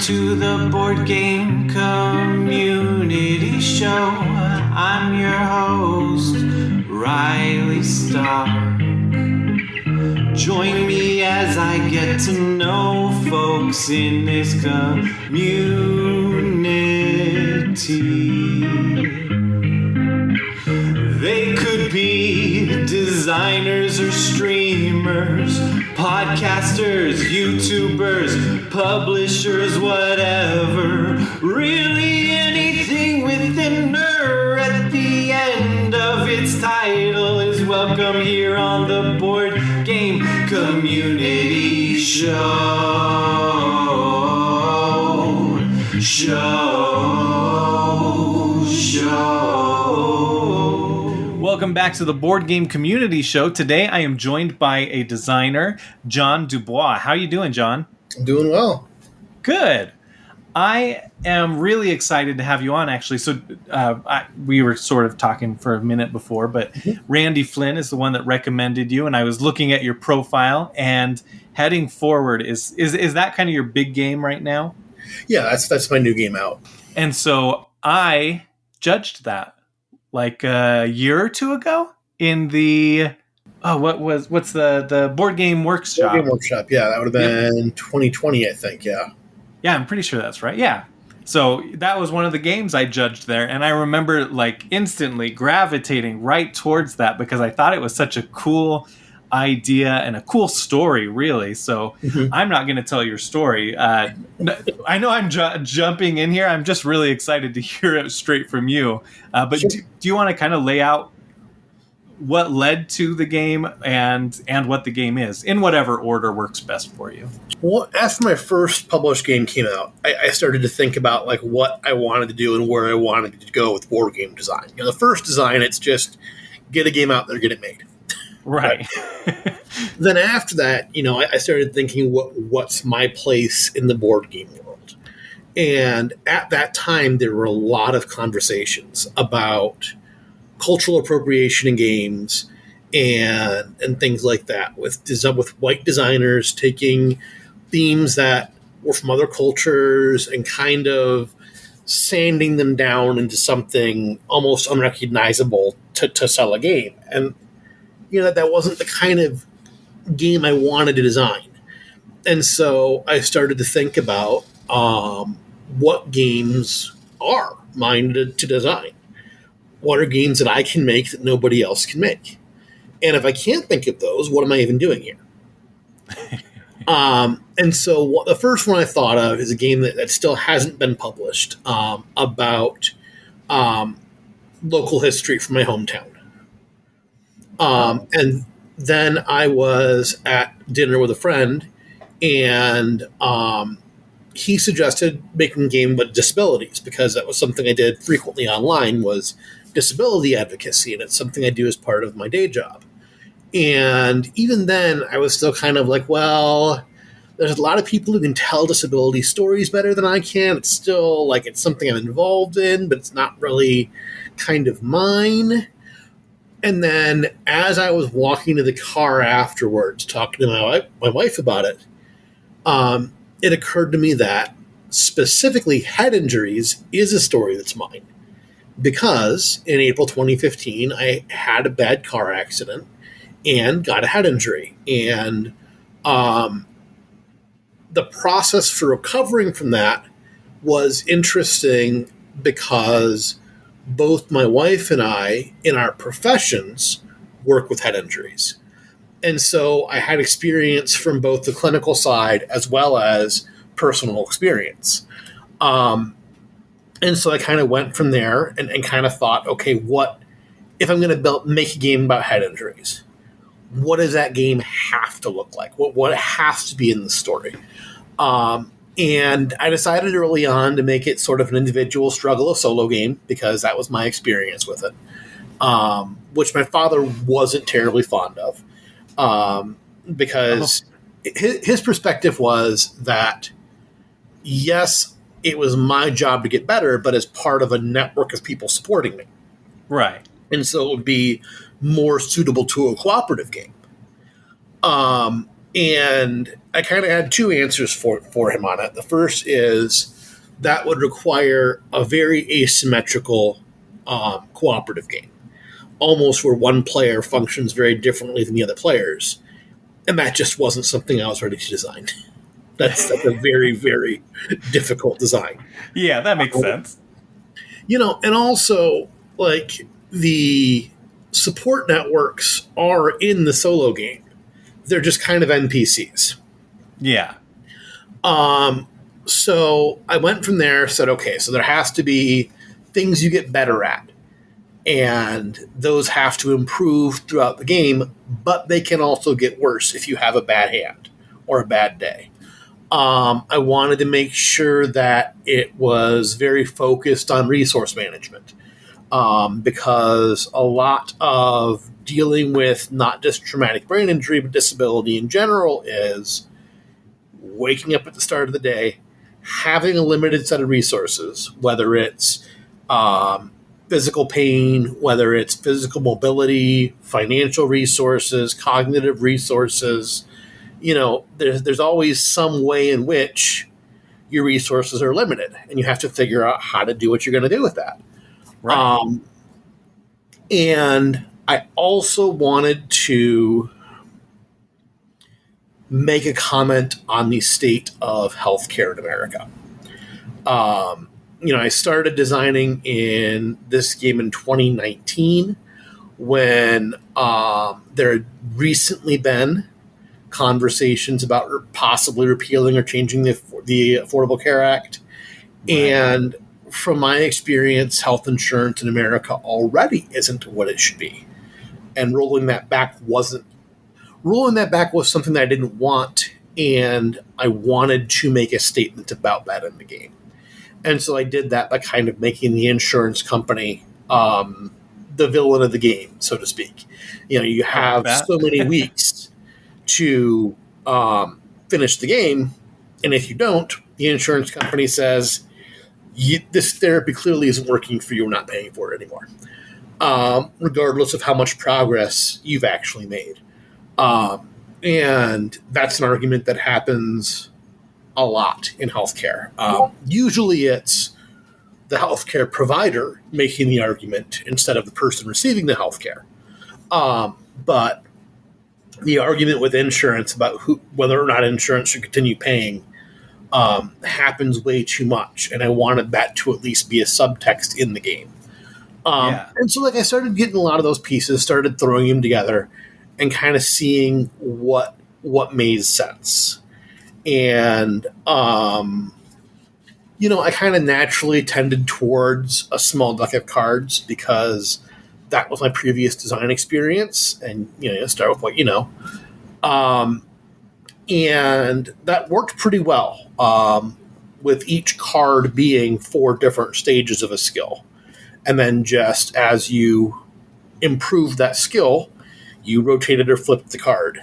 to the Board Game Community Show. I'm your host, Riley Stark. Join me as I get to know folks in this community. They could be designers or streamers, podcasters, YouTubers, publishers, whatever. Really anything with an "er" at the end of its title is welcome here on the Board Game Community Show. Welcome back to the Board Game Community Show. Today I am joined by a designer, John Dubois. How are you doing, John? I'm doing well. Good. I am really excited to have you on, actually. So we were sort of talking for a minute before, but Randy Flynn is the one that recommended you, and I was looking at your profile, and heading forward, is that kind of your big game right now? Yeah, that's my new game out. And so I judged that like a year or two ago in the what's the Board Game Workshop? Board Game Workshop, yeah, that would have been 2020, I think, yeah. Yeah, I'm pretty sure that's right. Yeah. So that was one of the games I judged there, and I remember like instantly gravitating right towards that because I thought it was such a cool idea and a cool story, really. So I'm not going to tell your story. I know I'm jumping in here. I'm just really excited to hear it straight from you. But sure. Do you want to kind of lay out what led to the game and what the game is in whatever order works best for you? Well, after my first published game came out, I started to think about like what I wanted to do and where I wanted to go with board game design. You know, the first design, it's just get a game out there, get it made. Right. Then after that, you know, I started thinking, what's my place in the board game world? And at that time, there were a lot of conversations about cultural appropriation in games and things like that, with white designers taking themes that were from other cultures and kind of sanding them down into something almost unrecognizable to sell a game. And you know, that wasn't the kind of game I wanted to design. And so I started to think about what games are mine to design. What are games that I can make that nobody else can make? And if I can't think of those, what am I even doing here? And so the first one I thought of is a game that still hasn't been published about local history from my hometown. And then I was at dinner with a friend, and he suggested making a game about disabilities, because that was something I did frequently online, was disability advocacy, and it's something I do as part of my day job. And even then, I was still kind of like, well, there's a lot of people who can tell disability stories better than I can. It's still like it's something I'm involved in, but it's not really kind of mine. And then as I was walking to the car afterwards, talking to my wife about it, it occurred to me that specifically head injuries is a story that's mine. Because in April 2015, I had a bad car accident and got a head injury. And the process for recovering from that was interesting because both my wife and I, in our professions, work with head injuries. And so I had experience from both the clinical side as well as personal experience. And so I kind of went from there and kind of thought, okay, what if I'm going to make a game about head injuries? What does that game have to look like? What has to be in the story? And I decided early on to make it sort of an individual struggle, a solo game, because that was my experience with it, which my father wasn't terribly fond of, because his perspective was that, yes, it was my job to get better, but as part of a network of people supporting me. Right. And so it would be more suitable to a cooperative game. And I kind of had two answers for him on it. The first is that would require a very asymmetrical cooperative game, almost where one player functions very differently than the other players. And that just wasn't something I was ready to design. That's a very, very difficult design. Yeah, that makes sense. And also, like, the support networks are in the solo game. They're just kind of NPCs. Yeah. So I went from there, said, okay, so there has to be things you get better at. And those have to improve throughout the game, but they can also get worse if you have a bad hand or a bad day. I wanted to make sure that it was very focused on resource management, because a lot of dealing with not just traumatic brain injury, but disability in general is waking up at the start of the day, having a limited set of resources, whether it's physical pain, whether it's physical mobility, financial resources, cognitive resources. There's always some way in which your resources are limited, and you have to figure out how to do what you're going to do with that. Right. And I also wanted to make a comment on the state of healthcare in America. I started designing in this game in 2019 when there had recently been conversations about possibly repealing or changing the Affordable Care Act. Right. And from my experience, health insurance in America already isn't what it should be. And rolling that back was something that I didn't want, and I wanted to make a statement about that in the game. And so I did that by kind of making the insurance company the villain of the game, so to speak. You have so many weeks to finish the game, and if you don't, the insurance company says, this therapy clearly isn't working for you, we're not paying for it anymore, regardless of how much progress you've actually made. And that's an argument that happens a lot in healthcare. Usually it's the healthcare provider making the argument instead of the person receiving the healthcare. But the argument with insurance about whether or not insurance should continue paying happens way too much. And I wanted that to at least be a subtext in the game. And so I started getting a lot of those pieces, started throwing them together and kind of seeing what made sense. And, I kind of naturally tended towards a small deck of cards because that was my previous design experience. And, start with what you know. And that worked pretty well, with each card being 4 different stages of a skill. And then just as you improved that skill, you rotated or flipped the card.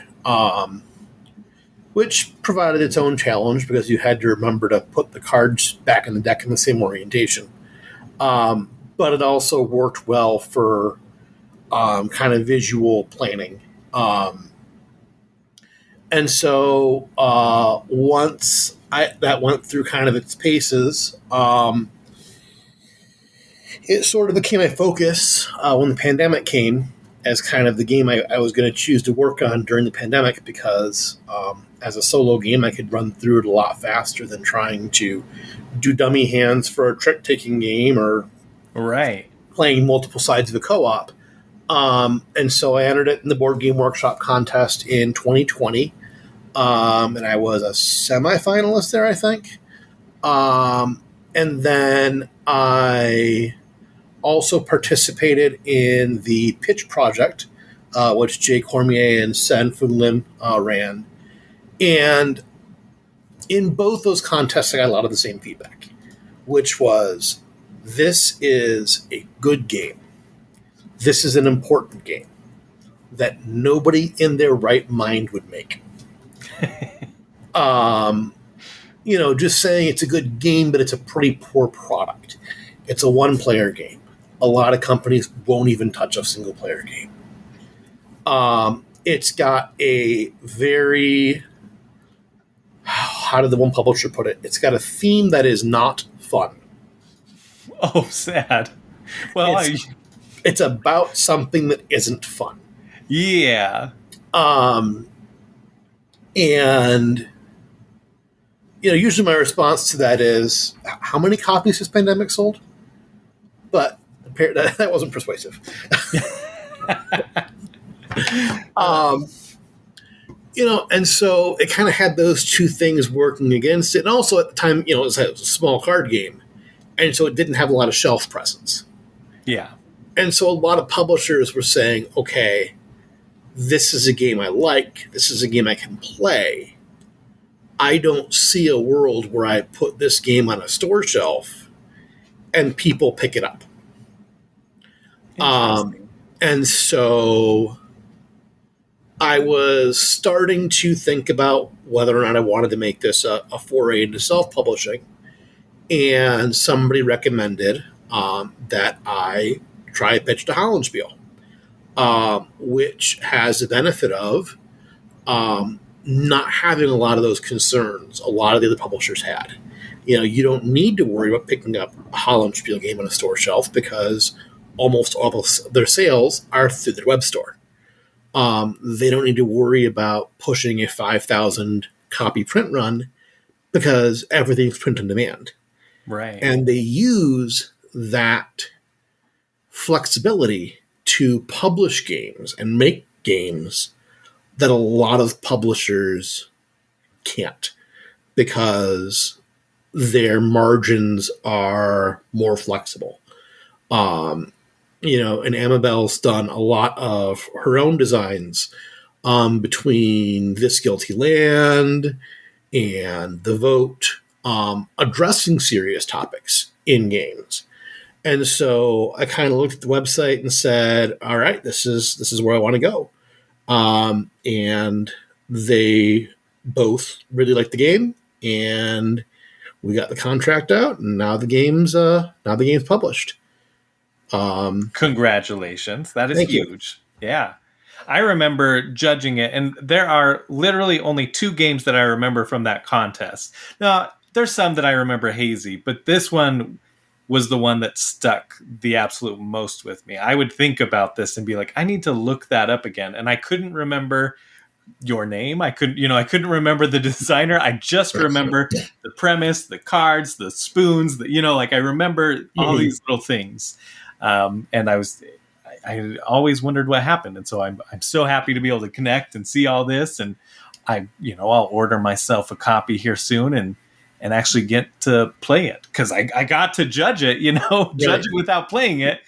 Which provided its own challenge because you had to remember to put the cards back in the deck in the same orientation. But it also worked well for kind of visual planning. And so once that went through kind of its paces, it sort of became a focus when the pandemic came as kind of the game I was going to choose to work on during the pandemic because as a solo game, I could run through it a lot faster than trying to do dummy hands for a trick-taking game or playing multiple sides of a co-op. And so I entered it in the Board Game Workshop contest in 2020, and I was a semifinalist there, I think. And then I also participated in the pitch project, which Jay Cormier and Sen Fun Lim ran. And in both those contests, I got a lot of the same feedback, which was, this is a good game. This is an important game that nobody in their right mind would make. Just saying it's a good game, but it's a pretty poor product. It's a one-player game. A lot of companies won't even touch a single-player game. It's got a very how did the one publisher put it? It's got a theme that is not fun. Oh, sad. Well, It's about something that isn't fun. yeah. And usually my response to that is, how many copies has Pandemic sold? But that wasn't persuasive. And so it kind of had those two things working against it. And also at the time, it was a small card game. And so it didn't have a lot of shelf presence. Yeah. And so a lot of publishers were saying, okay, this is a game I like. This is a game I can play. I don't see a world where I put this game on a store shelf and people pick it up. And so I was starting to think about whether or not I wanted to make this a foray into self-publishing. And somebody recommended that I try a pitch to Hollandspiel, which has the benefit of not having a lot of those concerns a lot of the other publishers had. You don't need to worry about picking up a Hollandspiel game on a store shelf because almost all of their sales are through their web store. They don't need to worry about pushing a 5,000 copy print run because everything's print on demand. Right. And they use that flexibility to publish games and make games that a lot of publishers can't, because their margins are more flexible. And Amabel's done a lot of her own designs between This Guilty Land and The Vote, addressing serious topics in games. And so I kind of looked at the website and said, all right, this is where I want to go. And they both really liked the game, and we got the contract out, and now the game's published. Congratulations. That is huge. You. Yeah. I remember judging it, and there are literally only 2 games that I remember from that contest. Now, there's some that I remember hazy, but this one was the one that stuck the absolute most with me. I would think about this and be like, I need to look that up again. And I couldn't remember your name. I couldn't remember the designer. I just remember the premise, the cards, the spoons, I remember all these little things. And I always wondered what happened. And so I'm so happy to be able to connect and see all this. And I'll order myself a copy here soon and actually get to play it, because I got to judge it, judge it without playing it.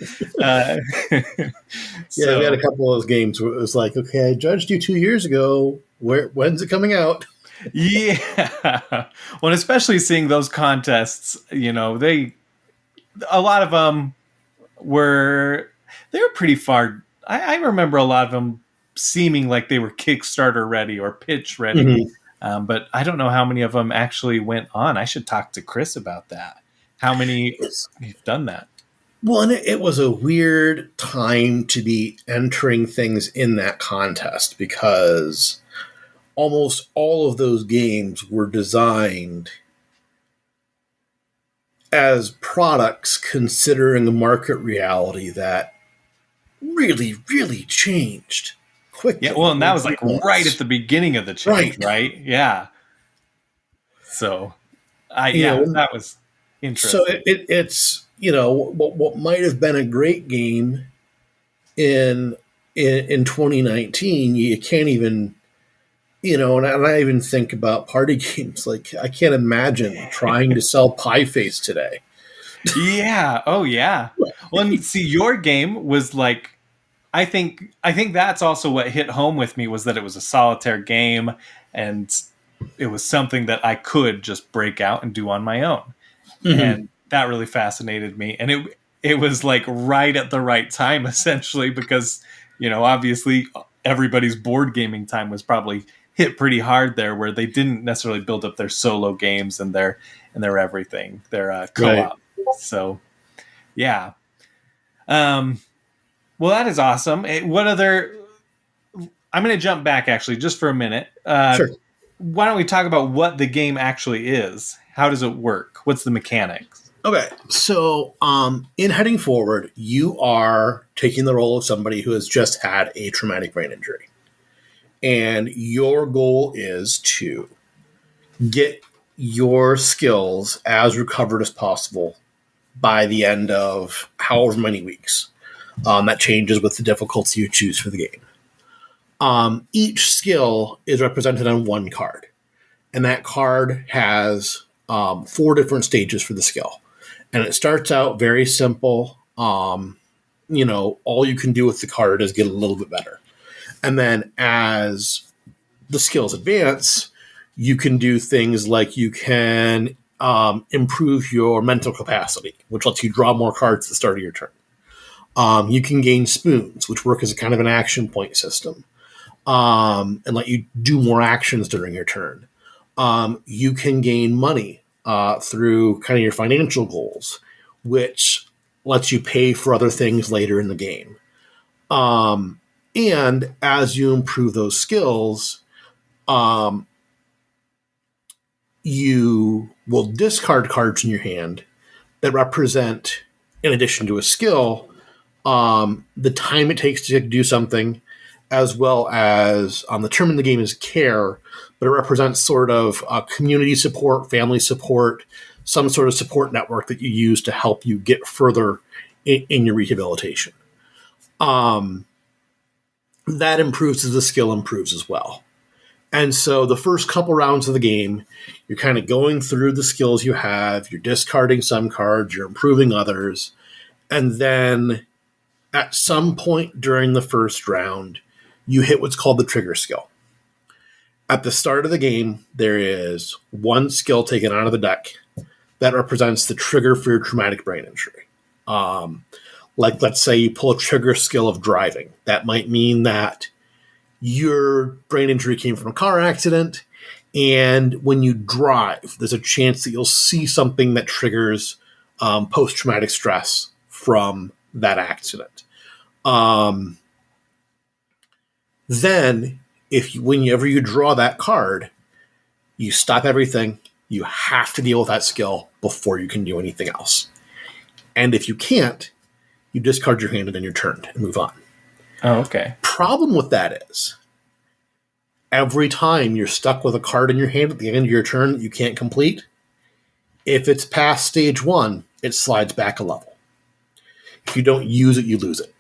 So, we had a couple of those games where it was like, okay, I judged you 2 years ago. When's it coming out? Yeah. Well, and especially seeing those contests, a lot of them they were pretty far. I remember a lot of them seeming like they were Kickstarter ready or pitch ready. Mm-hmm. But I don't know how many of them actually went on. I should talk to Chris about that. How many have done that? Well, and it was a weird time to be entering things in that contest, because almost all of those games were designed as products considering a market reality that really, really changed quickly. Yeah, well, and that was like right at the beginning of the change, right? Yeah. So, that was interesting. So it's what might have been a great game in 2019, you can't even, and I even think about party games. Like, I can't imagine trying to sell Pie Face today. Yeah. Oh, yeah. Well, and see, your game was like, I think that's also what hit home with me, was that it was a solitaire game, and it was something that I could just break out and do on my own. Mm-hmm. And that really fascinated me. And it was like right at the right time, essentially, because, obviously everybody's board gaming time was probably hit pretty hard there, where they didn't necessarily build up their solo games and their everything, their co-op. Right. So, yeah. Well, that is awesome. What other... I'm going to jump back, actually, just for a minute. Sure. why don't we talk about what the game actually is? How does it work? What's the mechanics? Okay, so in Heading Forward, you are taking the role of somebody who has just had a traumatic brain injury. And your goal is to get your skills as recovered as possible by the end of however many weeks. That changes with the difficulty you choose for the game. Each skill is represented on one card, and that card has 4 different stages for the skill. And it starts out very simple. All you can do with the card is get a little bit better. And then as the skills advance, you can do things like you can improve your mental capacity, which lets you draw more cards at the start of your turn. You can gain spoons, which work as a kind of an action point system, and let you do more actions during your turn. You can gain money through kind of your financial goals, which lets you pay for other things later in the game. And as you improve those skills, you will discard cards in your hand that represent, in addition to a skill, the time it takes to do something, as well as the term in the game is care, but it represents sort of community support, family support, some sort of support network that you use to help you get further in your rehabilitation. That improves as the skill improves as well. And so the first couple rounds of the game, you're kind of going through the skills you have, you're discarding some cards, you're improving others, and then at some point during the first round, you hit what's called the trigger skill. At the start of the game, there is one skill taken out of the deck that represents the trigger for your traumatic brain injury. Like, let's say you pull a trigger skill of driving. That might mean that your brain injury came from a car accident, and when you drive, there's a chance that you'll see something that triggers post-traumatic stress from that accident. Then, whenever you draw that card, you stop everything. You have to deal with that skill before you can do anything else. And if you can't, you discard your hand and then you're turned and move on. Oh, okay. Problem with that is, every time you're stuck with a card in your hand at the end of your turn that you can't complete, if it's past stage 1, it slides back a level. If you don't use it, you lose it.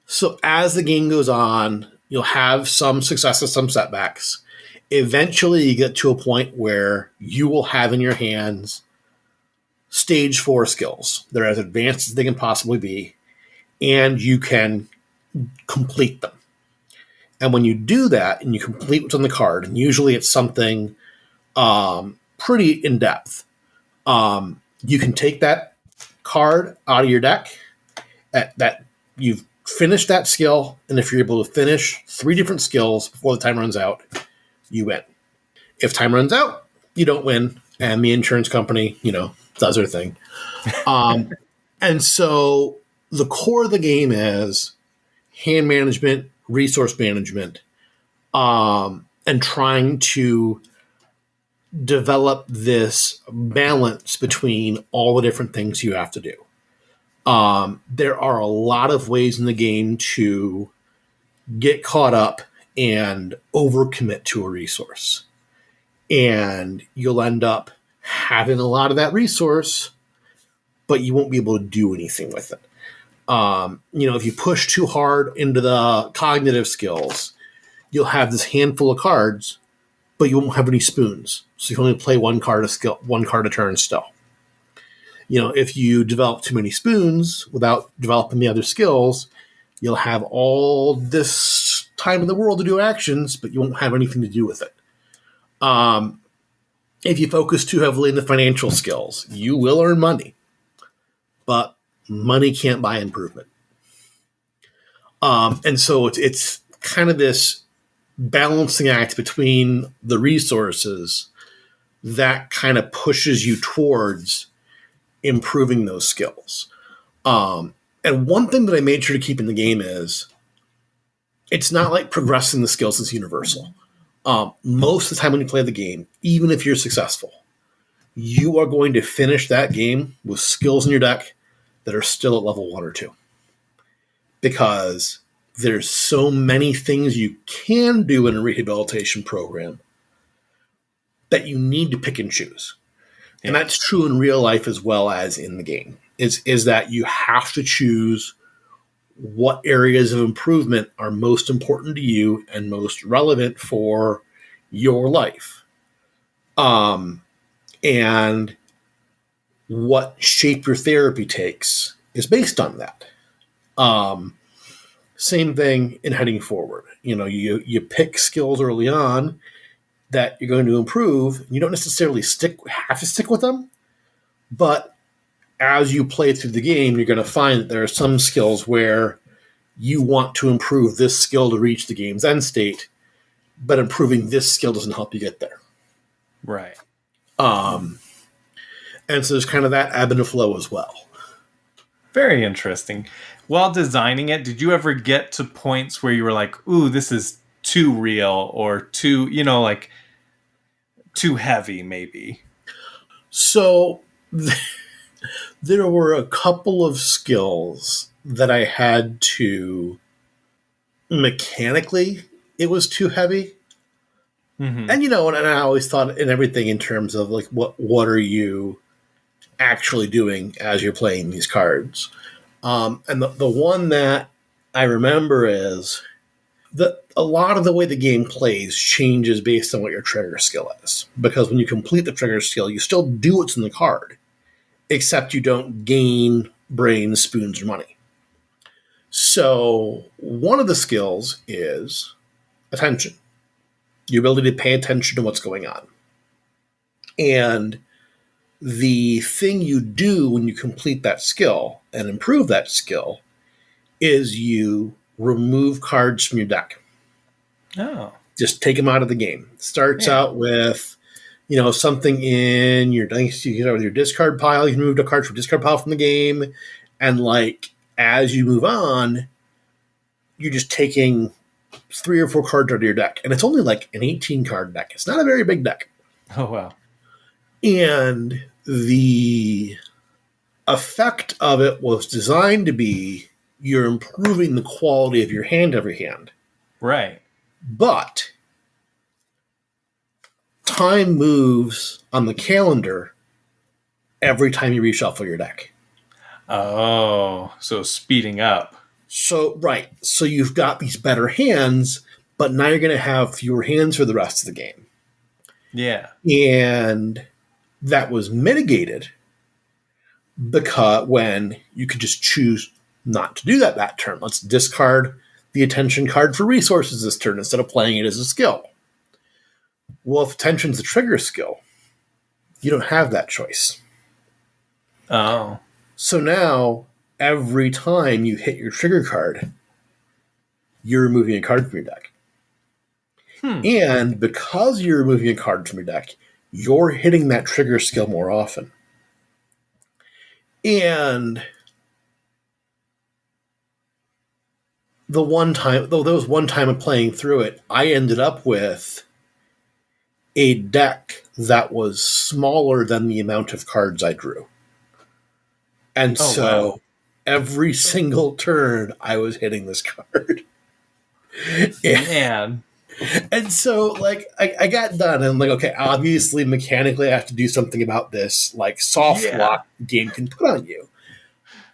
So as the game goes on, you'll have some successes, some setbacks. Eventually, you get to a point where you will have in your hands stage 4 skills. They're as advanced as they can possibly be, and you can complete them. And when you do that, and you complete what's on the card, and usually it's something pretty in-depth, you can take that card out of your deck, that you've finished that skill, and if you're able to finish 3 different skills before the time runs out, you win. If time runs out, you don't win, and the insurance company, does their thing. And so the core of the game is hand management, resource management, and trying to develop this balance between all the different things you have to do. There are a lot of ways in the game to get caught up and overcommit to a resource. And you'll end up having a lot of that resource, but you won't be able to do anything with it. If you push too hard into the cognitive skills, you'll have this handful of cards, but you won't have any spoons. So you can only play one card a turn still. If you develop too many spoons without developing the other skills, you'll have all this time in the world to do actions, but you won't have anything to do with it. If you focus too heavily on the financial skills, you will earn money, but money can't buy improvement. And so it's kind of this balancing act between the resources that kind of pushes you towards improving those skills. And one thing that I made sure to keep in the game is it's not like progressing the skills is universal. Most of the time when you play the game, even if you're successful, you are going to finish that game with skills in your deck that are still at level 1 or 2. Because there's so many things you can do in a rehabilitation program that you need to pick and choose. Yeah. And that's true in real life as well as in the game, is that you have to choose what areas of improvement are most important to you and most relevant for your life. And what shape your therapy takes is based on that. Same thing in heading forward. You pick skills early on that you're going to improve. You don't necessarily have to stick with them, but as you play through the game, you're going to find that there are some skills where you want to improve this skill to reach the game's end state, but improving this skill doesn't help you get there. Right. And so there's kind of that ebb and flow as well. Very interesting. While designing it, did you ever get to points where you were like, ooh, this is too real or too, like too heavy maybe? So there were a couple of skills that I had to mechanically, it was too heavy. Mm-hmm. And, and I always thought in everything in terms of like, what are you actually doing as you're playing these cards? And the one that I remember is that a lot of the way the game plays changes based on what your trigger skill is. Because when you complete the trigger skill, you still do what's in the card, except you don't gain brains, spoons, or money. So one of the skills is attention. Your ability to pay attention to what's going on. And the thing you do when you complete that skill and improve that skill is you remove cards from your deck. Oh. Just take them out of the game. Starts out with, something in your discard pile. You remove a card from discard pile from the game. And as you move on, you're just taking 3 or 4 cards out of your deck. And it's only like an 18 card deck. It's not a very big deck. Oh, wow. And the effect of it was designed to be you're improving the quality of your hand every hand. Right. But time moves on the calendar every time you reshuffle your deck. Oh, so speeding up. So, right. So you've got these better hands, but now you're going to have fewer hands for the rest of the game. Yeah. And that was mitigated because when you could just choose not to do that turn. Let's discard the attention card for resources this turn instead of playing it as a skill. Well, if attention's a trigger skill, you don't have that choice. Oh. So now, every time you hit your trigger card, you're removing a card from your deck. And because you're removing a card from your deck, you're hitting that trigger skill more often. And there was one time of playing through it, I ended up with a deck that was smaller than the amount of cards I drew. And every single turn, I was hitting this card. Man. And so, I got done, and okay, obviously, mechanically, I have to do something about this, soft lock game can put on you.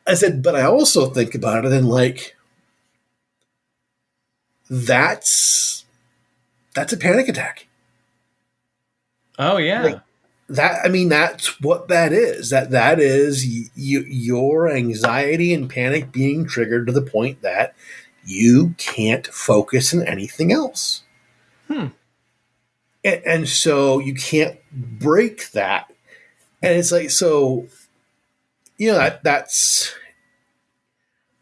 I said, but I also think about it, and that's a panic attack. Oh, yeah. That's what that is. That is your anxiety and panic being triggered to the point that you can't focus on anything else. And so you can't break that. And it's that's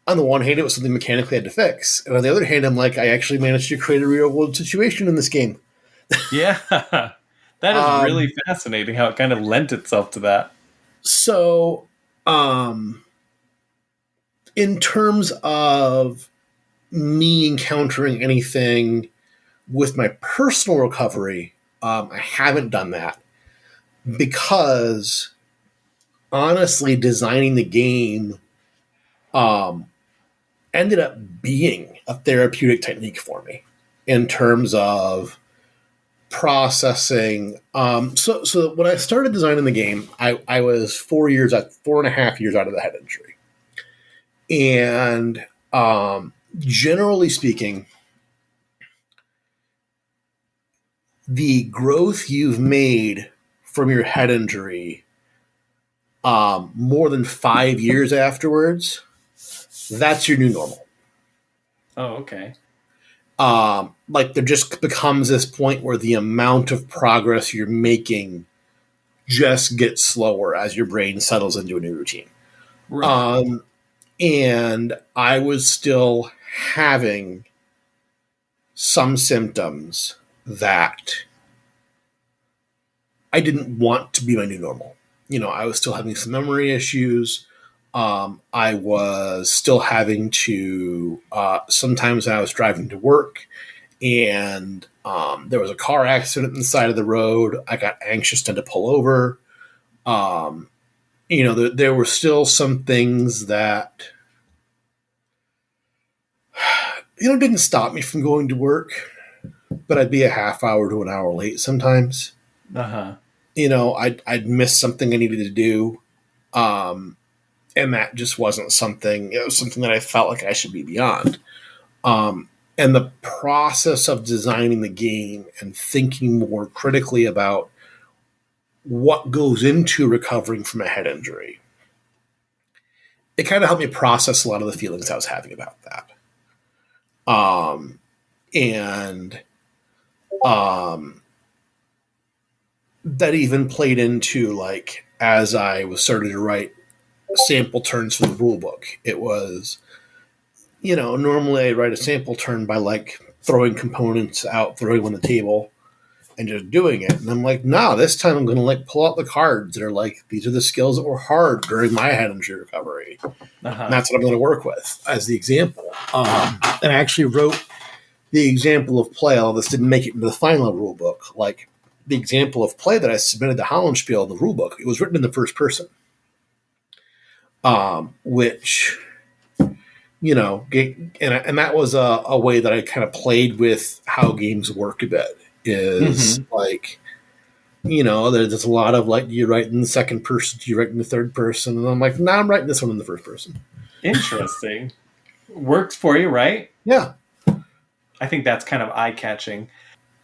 on the one hand, it was something mechanically I had to fix. And on the other hand, I'm I actually managed to create a real world situation in this game. Yeah. That is really fascinating how it kind of lent itself to that. So, in terms of me encountering anything with my personal recovery, I haven't done that because honestly, designing the game um, ended up being a therapeutic technique for me in terms of processing. So when I started designing the game, I was 4.5 years out of the head injury, and generally speaking, the growth you've made from your head injury more than 5 years afterwards, that's your new normal. Oh, okay. Like there just becomes this point where the amount of progress you're making just gets slower as your brain settles into a new routine. Right. Um, and I was still having some symptoms that I didn't want to be my new normal. I was still having some memory issues. I was still having to, sometimes I was driving to work and there was a car accident on the side of the road. I got anxious and had to pull over. Um, there were still some things that, didn't stop me from going to work, but I'd be a half hour to an hour late sometimes. Uh-huh. I'd miss something I needed to do. And that just wasn't something, it was something that I felt like I should be beyond. And the process of designing the game and thinking more critically about what goes into recovering from a head injury, it kind of helped me process a lot of the feelings I was having about that. And that even played into, like, as I was starting to write sample turns for the rule book, it was, normally I write a sample turn by like throwing components out, throwing them on the table, and just doing it. And I'm like, nah, this time I'm going to like pull out the cards that are like, these are the skills that were hard during my head injury recovery. Uh-huh. And that's what I'm going to work with as the example. And I actually wrote the example of play, although this didn't make it into the final rule book. Like the example of play that I submitted to Hollandspiel in the rule book, it was written in the first person. Which, and that was a way that I kind of played with how games work a bit. Is like, there's a lot of like, do you write in the second person? Do you write in the third person? And I'm like, nah, I'm writing this one in the first person. Interesting. Works for you, right? Yeah. I think that's kind of eye-catching.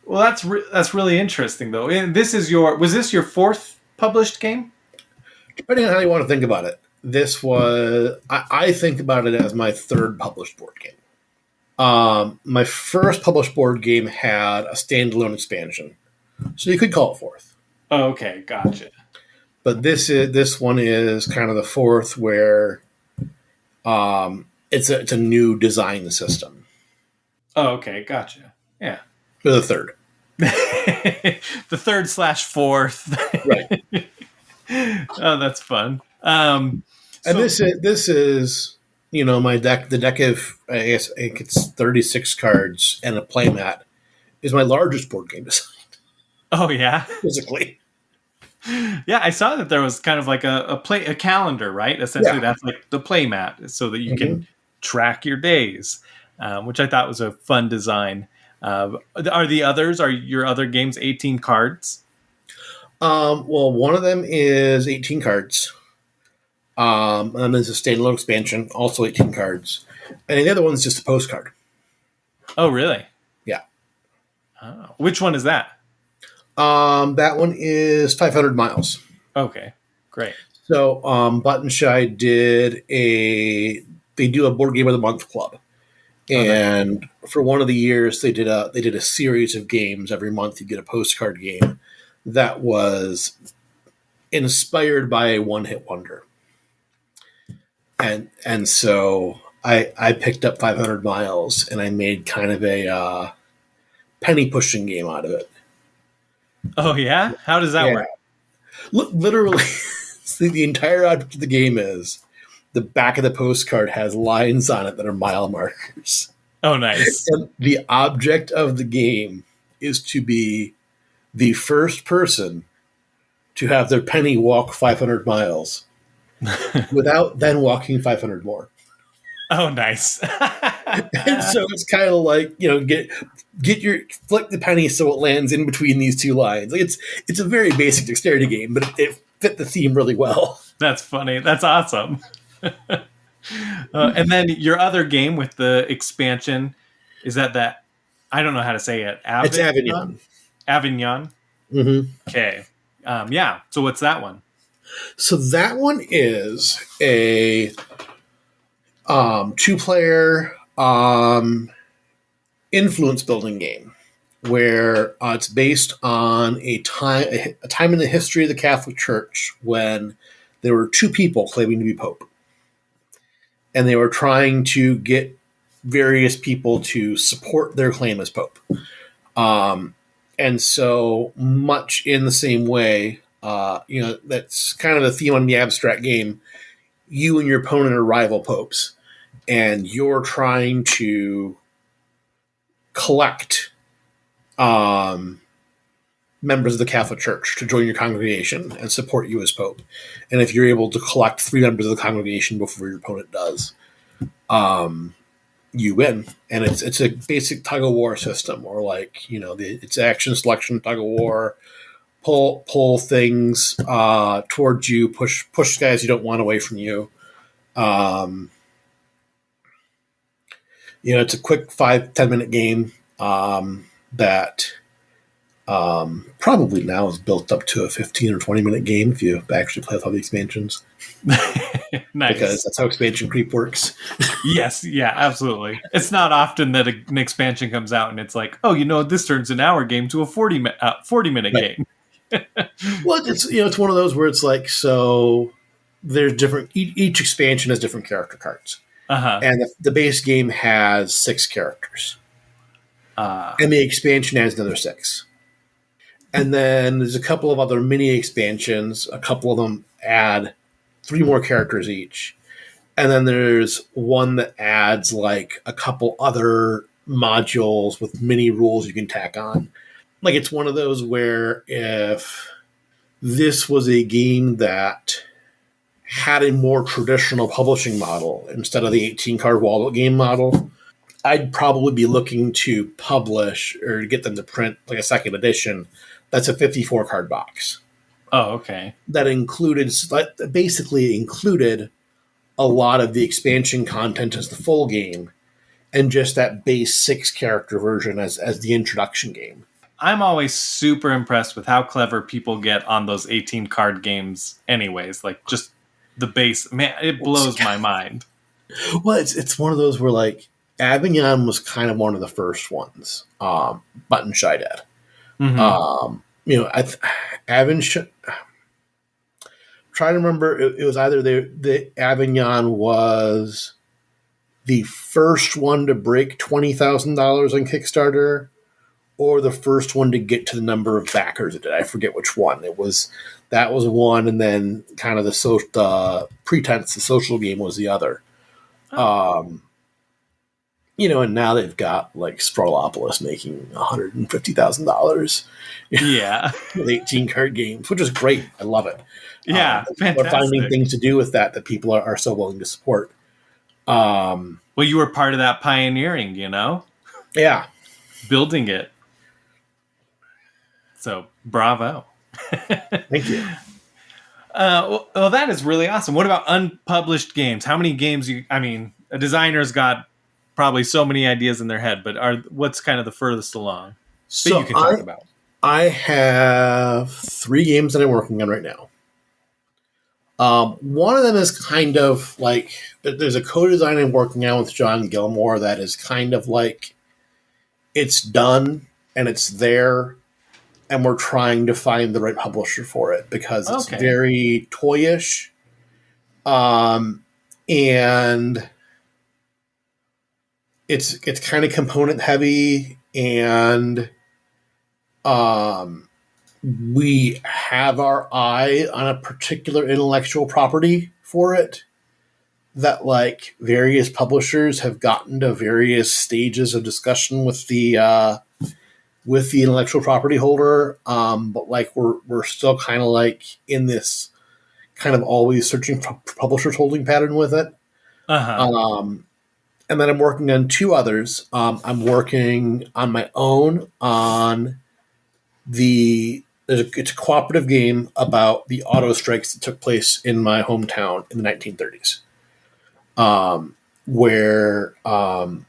Well, that's really interesting, though. And was this your fourth published game? Depending on how you want to think about it. This was, I think about it as my third published board game. My first published board game had a standalone expansion, so you could call it fourth. Oh, okay, gotcha. But this one is kind of the fourth, where it's a new design system. Oh, okay, gotcha. Yeah. For the third. The third/fourth. Right. Oh, that's fun. And this is my deck. The deck of, I guess it's 36 cards and a playmat is my largest board game design. Oh yeah, physically. Yeah, I saw that there was kind of like a calendar, right? Essentially, that's like the playmat, so that you can track your days, which I thought was a fun design. Are your other games 18 cards? Well, one of them is 18 cards. And then there's a standalone expansion, also 18 cards. And the other one's just a postcard. Oh, really? Yeah. Oh. Which one is that? That one is 500 Miles. Okay, great. So, Button Shy they do a board game of the month club. And for one of the years, they did a series of games. Every month you get a postcard game that was inspired by a one-hit wonder. And so I picked up 500 Miles and I made kind of a penny pushing game out of it. Oh yeah? How does that work? Literally, the entire object of the game is the back of the postcard has lines on it that are mile markers. Oh, nice. And the object of the game is to be the first person to have their penny walk 500 miles without then walking 500 more. Oh, nice. And so it's kind of like, get your flick the penny so it lands in between these two lines. Like it's a very basic dexterity game, but it fit the theme really well. That's funny. That's awesome. And then your other game with the expansion is that I don't know how to say it. It's Avignon. Avignon. Avignon. Mm-hmm. Okay. Yeah. So what's that one? So that one is a two-player influence building game where it's based on a time in the history of the Catholic Church when there were two people claiming to be Pope. And they were trying to get various people to support their claim as Pope. And so much in the same way, that's kind of the theme on the abstract game. You and your opponent are rival popes, and you're trying to collect members of the Catholic Church to join your congregation and support you as Pope. And if you're able to collect 3 members of the congregation before your opponent does, you win. And it's a basic tug of war system, or it's action, selection, tug of war, pull things towards you, push guys you don't want away from you. It's a quick 5-10 minute game that probably now is built up to a 15 or 20 minute game if you actually play with all the expansions. Nice. Because that's how expansion creep works. Yes, yeah, absolutely. It's not often that an expansion comes out and it's like, oh, this turns an hour game to a 40-minute game. Well, it's one of those where it's like, so there's different. Each expansion has different character cards, and the base game has 6 characters, and the expansion adds another 6. And then there's a couple of other mini expansions. A couple of them add 3 more characters each. And then there's one that adds like a couple other modules with mini rules you can tack on. Like, it's one of those where if this was a game that had a more traditional publishing model instead of the 18-card wallet game model, I'd probably be looking to publish or get them to print like a second edition that's a 54-card box. Oh, okay. That basically included a lot of the expansion content as the full game, and just that base 6-character version as the introduction game. I'm always super impressed with how clever people get on those 18-card games anyways. Like, just the base. Man, it blows my mind. Well, it's one of those where, like, Avignon was kind of one of the first ones Button shied at. Mm-hmm. Avignon... Trying to remember, it was either the Avignon was the first one to break $20,000 on Kickstarter, or the first one to get to the number of backers it did. I forget which one. That was one, and then kind of the pretense, the social game was the other. Oh. And now they've got like Sprawlopolis making $150,000. Yeah, with 18-card games, which is great. I love it. Yeah, fantastic. We're finding things to do with that people are so willing to support. Well, you were part of that pioneering, Yeah. Building it. So, bravo. Thank you. Well, that is really awesome. What about unpublished games? How many games a designer's got probably so many ideas in their head, but what's kind of the furthest along that you can talk about? I have 3 games that I'm working on right now. One of them is kind of like, there's a co-design I'm working on with John Gilmore that is kind of like, it's done and it's there, and we're trying to find the right publisher for it because it's very toyish. And it's kind of component heavy, and we have our eye on a particular intellectual property for it that like various publishers have gotten to various stages of discussion with the intellectual property holder, but like we're still kind of like in this kind of always searching for publishers holding pattern with it. Uh-huh. And then I'm working on two others. I'm working on my own on it's a cooperative game about the auto strikes that took place in my hometown in the 1930s, where kind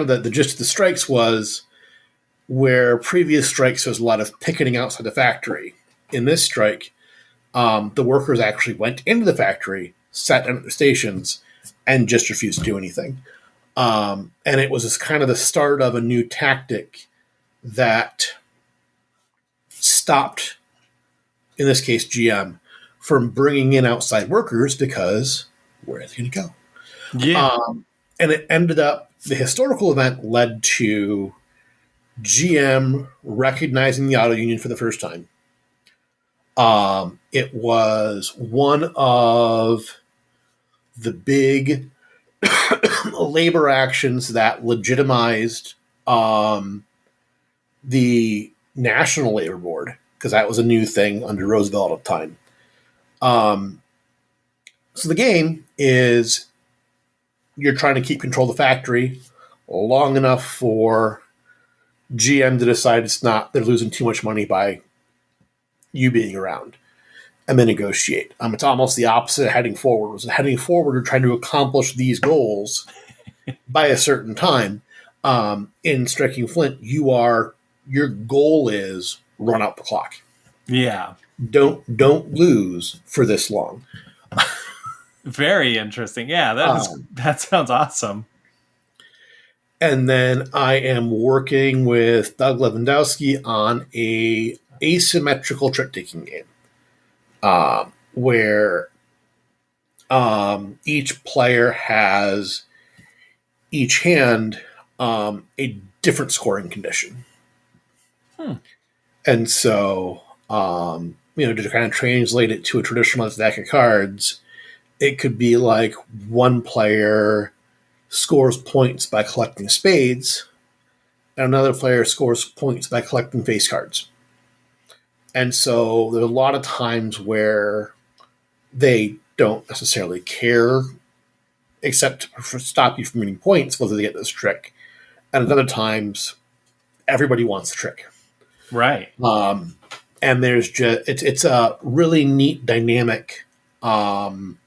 of the gist of the strikes was where previous strikes there was a lot of picketing outside the factory. In this strike, the workers actually went into the factory, sat down at the stations, and just refused to do anything. And it was this kind of the start of a new tactic that stopped, in this case, GM, from bringing in outside workers because where are they going to go? Yeah. And it ended up, the historical event led to GM recognizing the auto union for the first time. It was one of the big labor actions that legitimized the National Labor Board, because that was a new thing under Roosevelt at the time. So the game is you're trying to keep control of the factory long enough for GM to decide it's not, they're losing too much money by you being around, and then negotiate. It's almost the opposite of heading forward. Heading forward, you're trying to accomplish these goals by a certain time. In Striking Flint, your goal is run out the clock. Yeah. Don't lose for this long. Very interesting. Yeah, that sounds awesome. And then I am working with Doug Lewandowski on a asymmetrical trick-taking game, where each player has each hand a different scoring condition. And so, to kind of translate it to a traditional deck of cards, it could be like one player scores points by collecting spades, and another player scores points by collecting face cards. And so there's a lot of times where they don't necessarily care, except to stop you from getting points whether they get this trick. And at other times, everybody wants the trick. Right. And there's just it's a really neat dynamic, given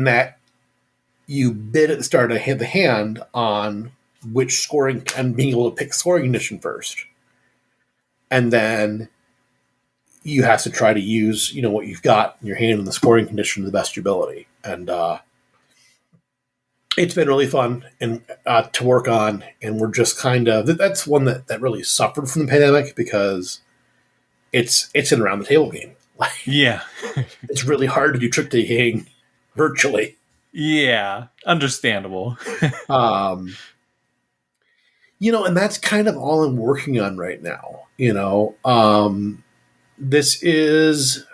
that you bid at the start of the hand on which scoring and being able to pick scoring condition first, and then you have to try to use what you've got in your hand in the scoring condition to the best of your ability. And it's been really fun and to work on, and we're just kind of that's one that really suffered from the pandemic because it's an around the table game. Yeah. It's really hard to do trick taking virtually. Yeah, understandable. And that's kind of all I'm working on right now. This is,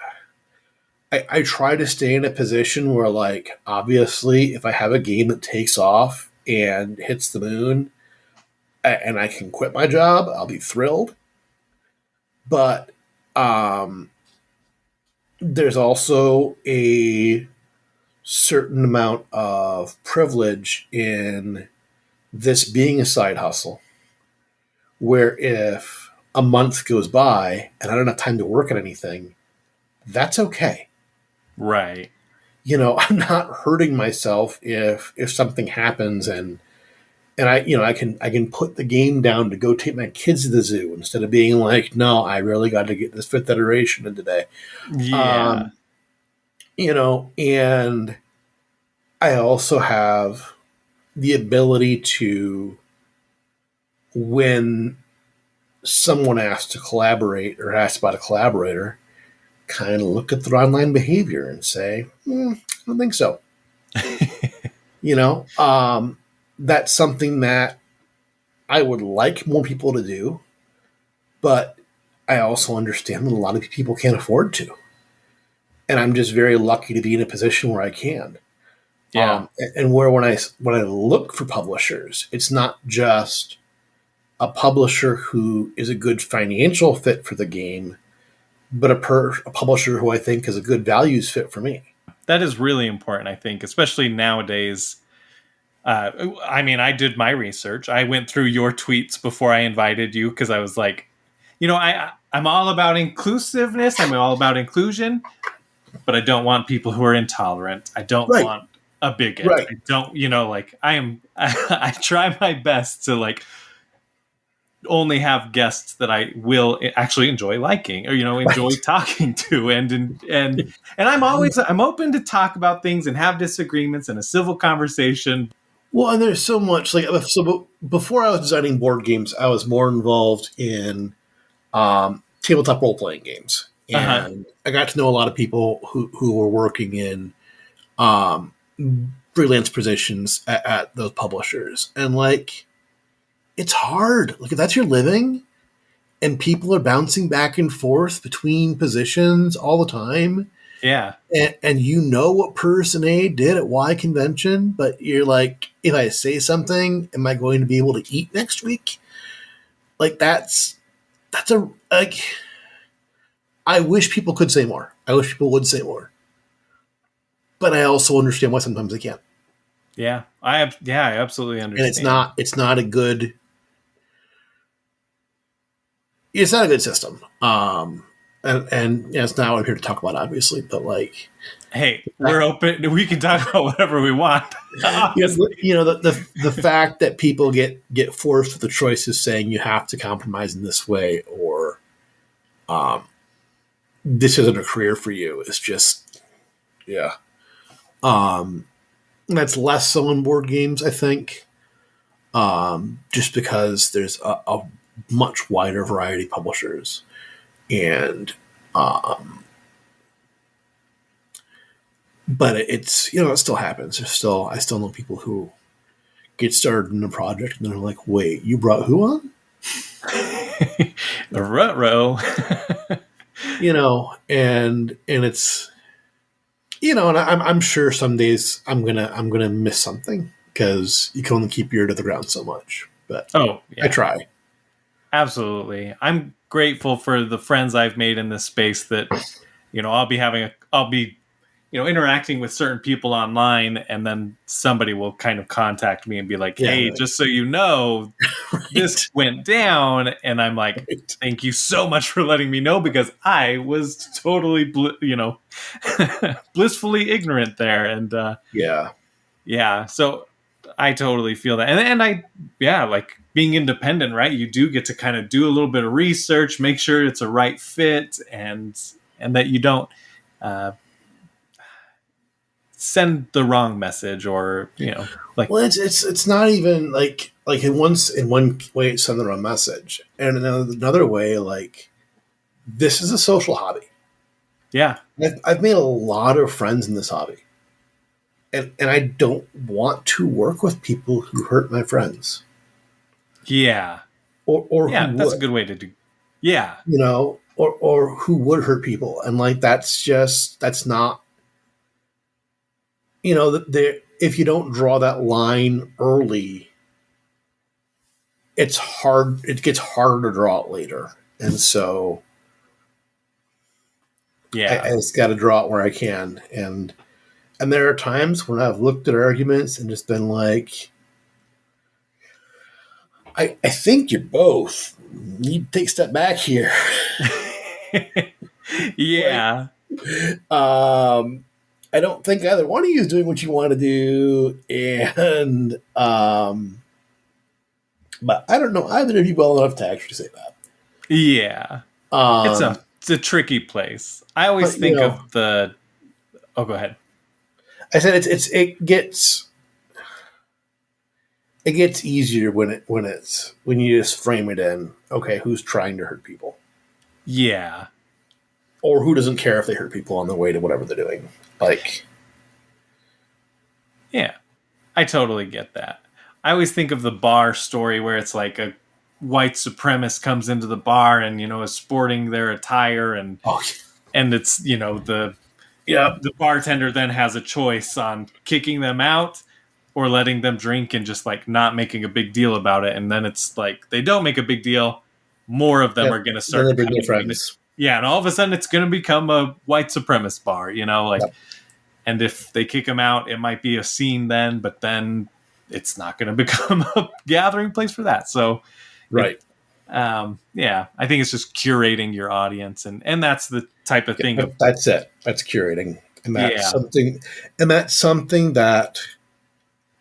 I try to stay in a position where, like, obviously, if I have a game that takes off and hits the moon and I can quit my job, I'll be thrilled. But there's also a certain amount of privilege in this being a side hustle, where if a month goes by and I don't have time to work at anything, that's okay. Right. I'm not hurting myself if something happens and I can put the game down to go take my kids to the zoo instead of being like, no, I really got to get this fifth iteration in today. Yeah. And I also have the ability to, when someone asks to collaborate or asks about a collaborator, kind of look at their online behavior and say, I don't think so. That's something that I would like more people to do, but I also understand that a lot of people can't afford to. and I'm just very lucky to be in a position where I can. Yeah. And where when I look for publishers, it's not just a publisher who is a good financial fit for the game, but a publisher who I think is a good values fit for me. That is really important, I think, especially nowadays. I mean, I did my research. I went through your tweets before I invited you because I was like, I'm all about inclusiveness. I'm all about inclusion, but I don't want people who are intolerant. I don't Right, want a bigot. right. I don't, like I am. I try my best to like only have guests that I will actually enjoy liking or enjoy Right. talking to and I'm open to talk about things and have disagreements and a civil conversation. Well, and there's so much like so. Before I was designing board games, I was more involved in tabletop role playing games, Uh-huh. and I got to know a lot of people who were working in um, freelance positions at those publishers, and like it's hard. Like if that's your living, and people are bouncing back and forth between positions all the time. Yeah. And you know what person A did at Y convention, but you're like, if I say something, am I going to be able to eat next week? Like that's a like. I wish people could say more. I wish people would say more, but I also understand why sometimes they can't. Yeah. I absolutely And it's understand. not. It's not a good. It's not a good system. And it's not what I'm here to talk about, obviously, but like Hey, we're open. We can talk about whatever we want. Obviously. the fact that people get forced with the choices saying you have to compromise in this way or this isn't a career for you is just yeah. That's less so in board games, I think, just because there's a much wider variety of publishers and but it's it still happens. I still know people who get started in a project and they're like, wait, you brought who on? The rut row. And it's and I'm sure some days I'm gonna miss something because you can only keep your ear to the ground so much. But Oh, I yeah. try. Absolutely. I'm grateful for the friends I've made in this space that, I'll be, interacting with certain people online and then somebody will kind of contact me and be like, Yeah, hey, right. just so you know, this Right. went down. And I'm like, Right. thank you so much for letting me know because I was totally, blissfully ignorant there. And, Yeah. yeah, so I totally feel that. And like being independent, right? You do get to kind of do a little bit of research, make sure it's a right fit and that you don't send the wrong message or, like Well, it's not even like in one way it's sending a message, and in another way, like this is a social hobby. yeah. I've made a lot of friends in this hobby, and I don't want to work with people who hurt my friends Yeah. or who Yeah, that's a would, good way to do. Yeah. or who would hurt people, and like that's not if you don't draw that line early, it's hard. It gets harder to draw it later, and so I Yeah. just got to draw it where I can. And there are times when I've looked at arguments and just been like, I think you both need to take a step back here. Like, Yeah. I don't think either one of you is doing what you want to do, and but I don't know either of you well enough to actually say that. Yeah. Um, It's a tricky place. I always but think of the Oh, go ahead. I said it gets easier when you just frame it in okay, who's trying to hurt people Yeah. or who doesn't care if they hurt people on their way to whatever they're doing. Like, Yeah. I totally get that. I always think of the bar story where it's like a white supremacist comes into the bar and is sporting their attire and oh, it's the Yeah. the bartender then has a choice on kicking them out or letting them drink and just like not making a big deal about it. And then it's like they don't make a big deal. More of them Yep. are going to Then they start bring their coming in. friends. Yeah, and all of a sudden it's going to become a white supremacist bar, like. Yep. And if they kick them out, it might be a scene then, but then it's not going to become a gathering place for that. So, Right. yeah, I think it's just curating your audience, and that's the type of thing of That's it. That's curating. And yeah, that's something that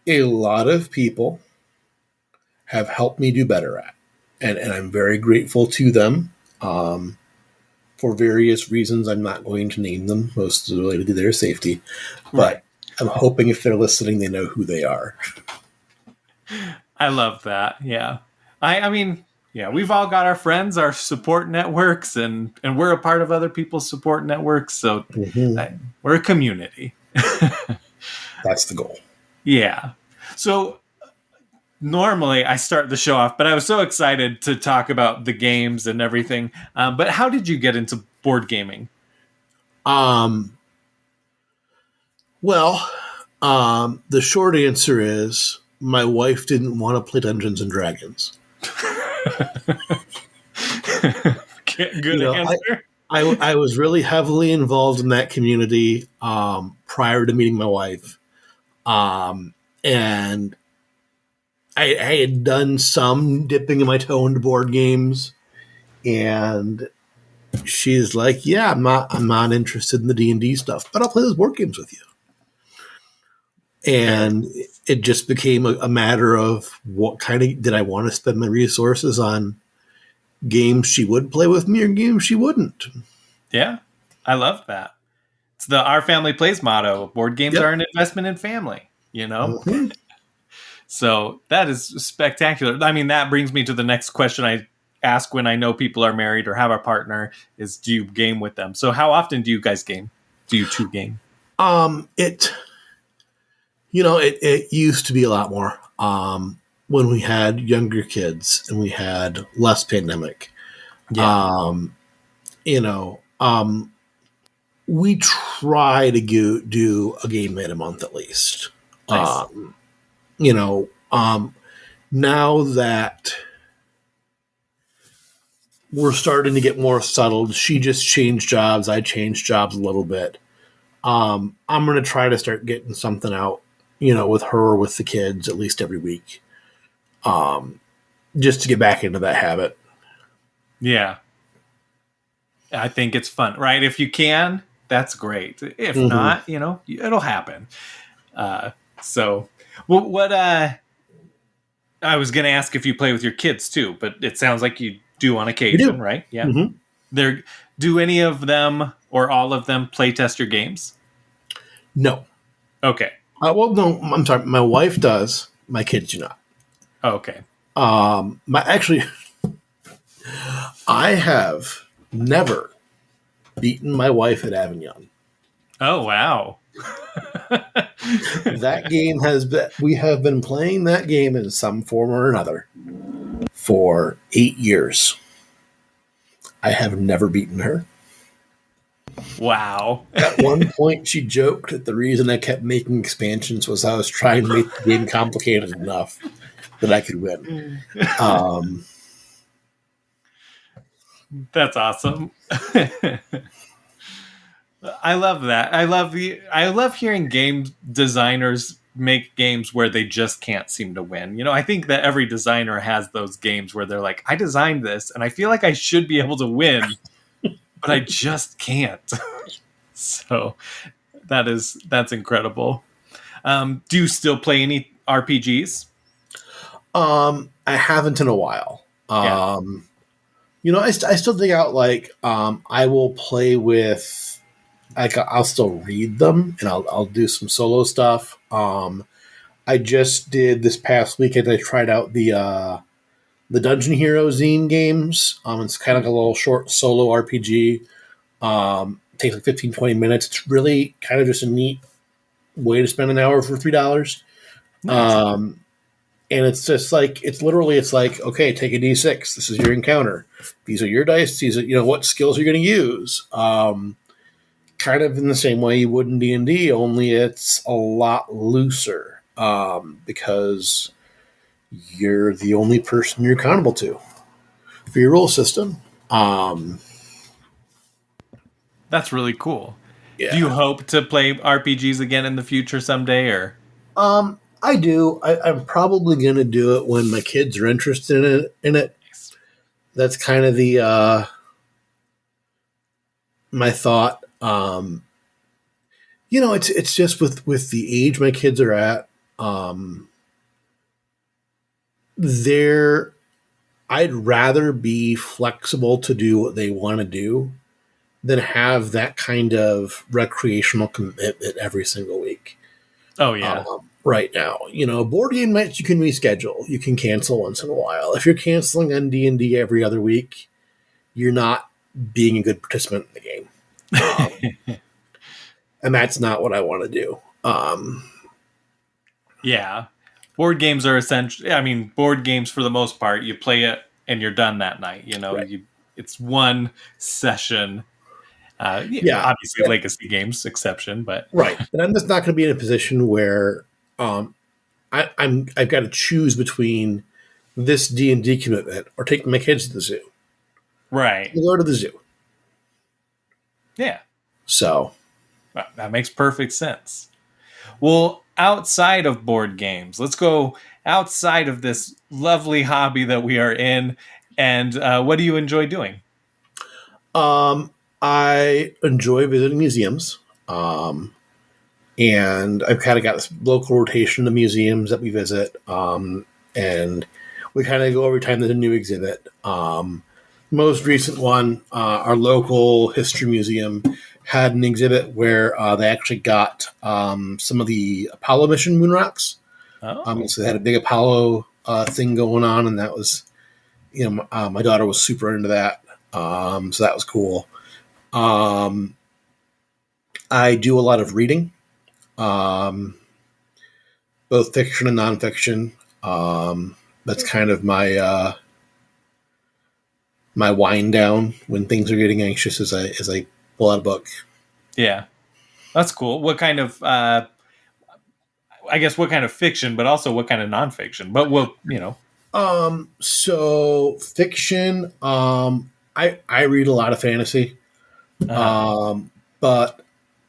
a lot of people have helped me do better at. And I'm very grateful to them. For various reasons, I'm not going to name them, most related to their safety. But right. I'm hoping if they're listening, they know who they are. I love that. Yeah, I mean, yeah, we've all got our friends, our support networks, and we're a part of other people's support networks. So Mm-hmm. we're a community. That's the goal. Yeah. So normally I start the show off, but I was so excited to talk about the games and everything. But how did you get into board gaming? Um, well, the short answer is my wife didn't want to play Dungeons and Dragons. Good answer. I was really heavily involved in that community prior to meeting my wife. And I had done some dipping in my toe into board games, and she's like, "Yeah, I'm not interested in the D&D stuff, but I'll play those board games with you." And it just became a matter of what kind of did I want to spend my resources on games she would play with me or games she wouldn't. Yeah, I love that. It's the Our Family Plays motto. Board games Yep. are an investment in family, Mm-hmm. So that is spectacular. I mean, that brings me to the next question I ask when I know people are married or have a partner is, do you game with them? So how often do you guys game? Do you two game? It used to be a lot more when we had younger kids and we had less pandemic. Yeah. You know, we try to do a game night a month at least. Nice. You know, now that we're starting to get more settled, she just changed jobs. I changed jobs a little bit. I'm going to try to start getting something out, with her, with the kids, at least every week, just to get back into that habit. Yeah. I think it's fun, right? If you can, that's great. If Mhm. not, it'll happen. So, what I was going to ask if you play with your kids too, but it sounds like you do on occasion, do. right? Yeah. Mm-hmm. Do any of them or all of them play test your games? No. Okay. Well, no, I'm sorry. My wife does. My kids do not. Okay. Actually, I have never beaten my wife at Avignon. Oh, wow. That game we have been playing that game in some form or another for 8 years. I have never beaten her. Wow. At one point, she joked that the reason I kept making expansions was I was trying to make the game complicated enough that I could win. That's awesome. I love that. I love hearing game designers make games where they just can't seem to win. I think that every designer has those games where they're like, I designed this and I feel like I should be able to win, but I just can't. So that's incredible. Do you still play any RPGs? I haven't in a while. Yeah. I still dig out I will play with. I'll still read them and I'll do some solo stuff. I just did this past weekend. I tried out the Dungeon Hero Zine games. It's kind of like a little short solo RPG. Takes like 15, 20 minutes. It's really kind of just a neat way to spend an hour for $3. Nice. And it's just it's like, okay, take a D6. This is your encounter. These are your dice. These are, what skills you're going to use. kind of in the same way you would in D&D, only it's a lot looser, because you're the only person you're accountable to for your rule system. Um, That's really cool. Do you yeah. hope to play RPGs again in the future someday, or? I do. I'm probably going to do it when my kids are interested in it. That's kind of the my thought. It's just with the age my kids are at. They're I'd rather be flexible to do what they want to do than have that kind of recreational commitment every single week. Oh yeah. Right now, board game nights you can reschedule. You can cancel once in a while. If you're canceling on D&D every other week, you're not being a good participant in the game. And that's not what I want to do. Yeah. Board games are essentially, I mean, board games for the most part, you play it and you're done that night. Right. It's one session. Yeah. Obviously, legacy games exception, but Right. But I'm just not going to be in a position where I've got to choose between this D&D commitment or taking my kids to the zoo. right. We'll go to the zoo. Yeah, So, that makes perfect sense. Well, outside of board games, let's go outside of this lovely hobby that we are in. And what do you enjoy doing? I enjoy visiting museums. And I've kind of got this local rotation of museums that we visit. And we kind of go every time there's a new exhibit. Most recent one, our local history museum had an exhibit where they actually got some of the Apollo mission moon rocks. Oh, So they had a big Apollo thing going on, and that was, my daughter was super into that. So that was cool. I do a lot of reading, both fiction and nonfiction. That's kind of my wind down when things are getting anxious as I pull out a book. yeah, that's cool. What kind of, I guess, what kind of fiction, but also what kind of nonfiction? But So fiction, I read a lot of fantasy. uh, But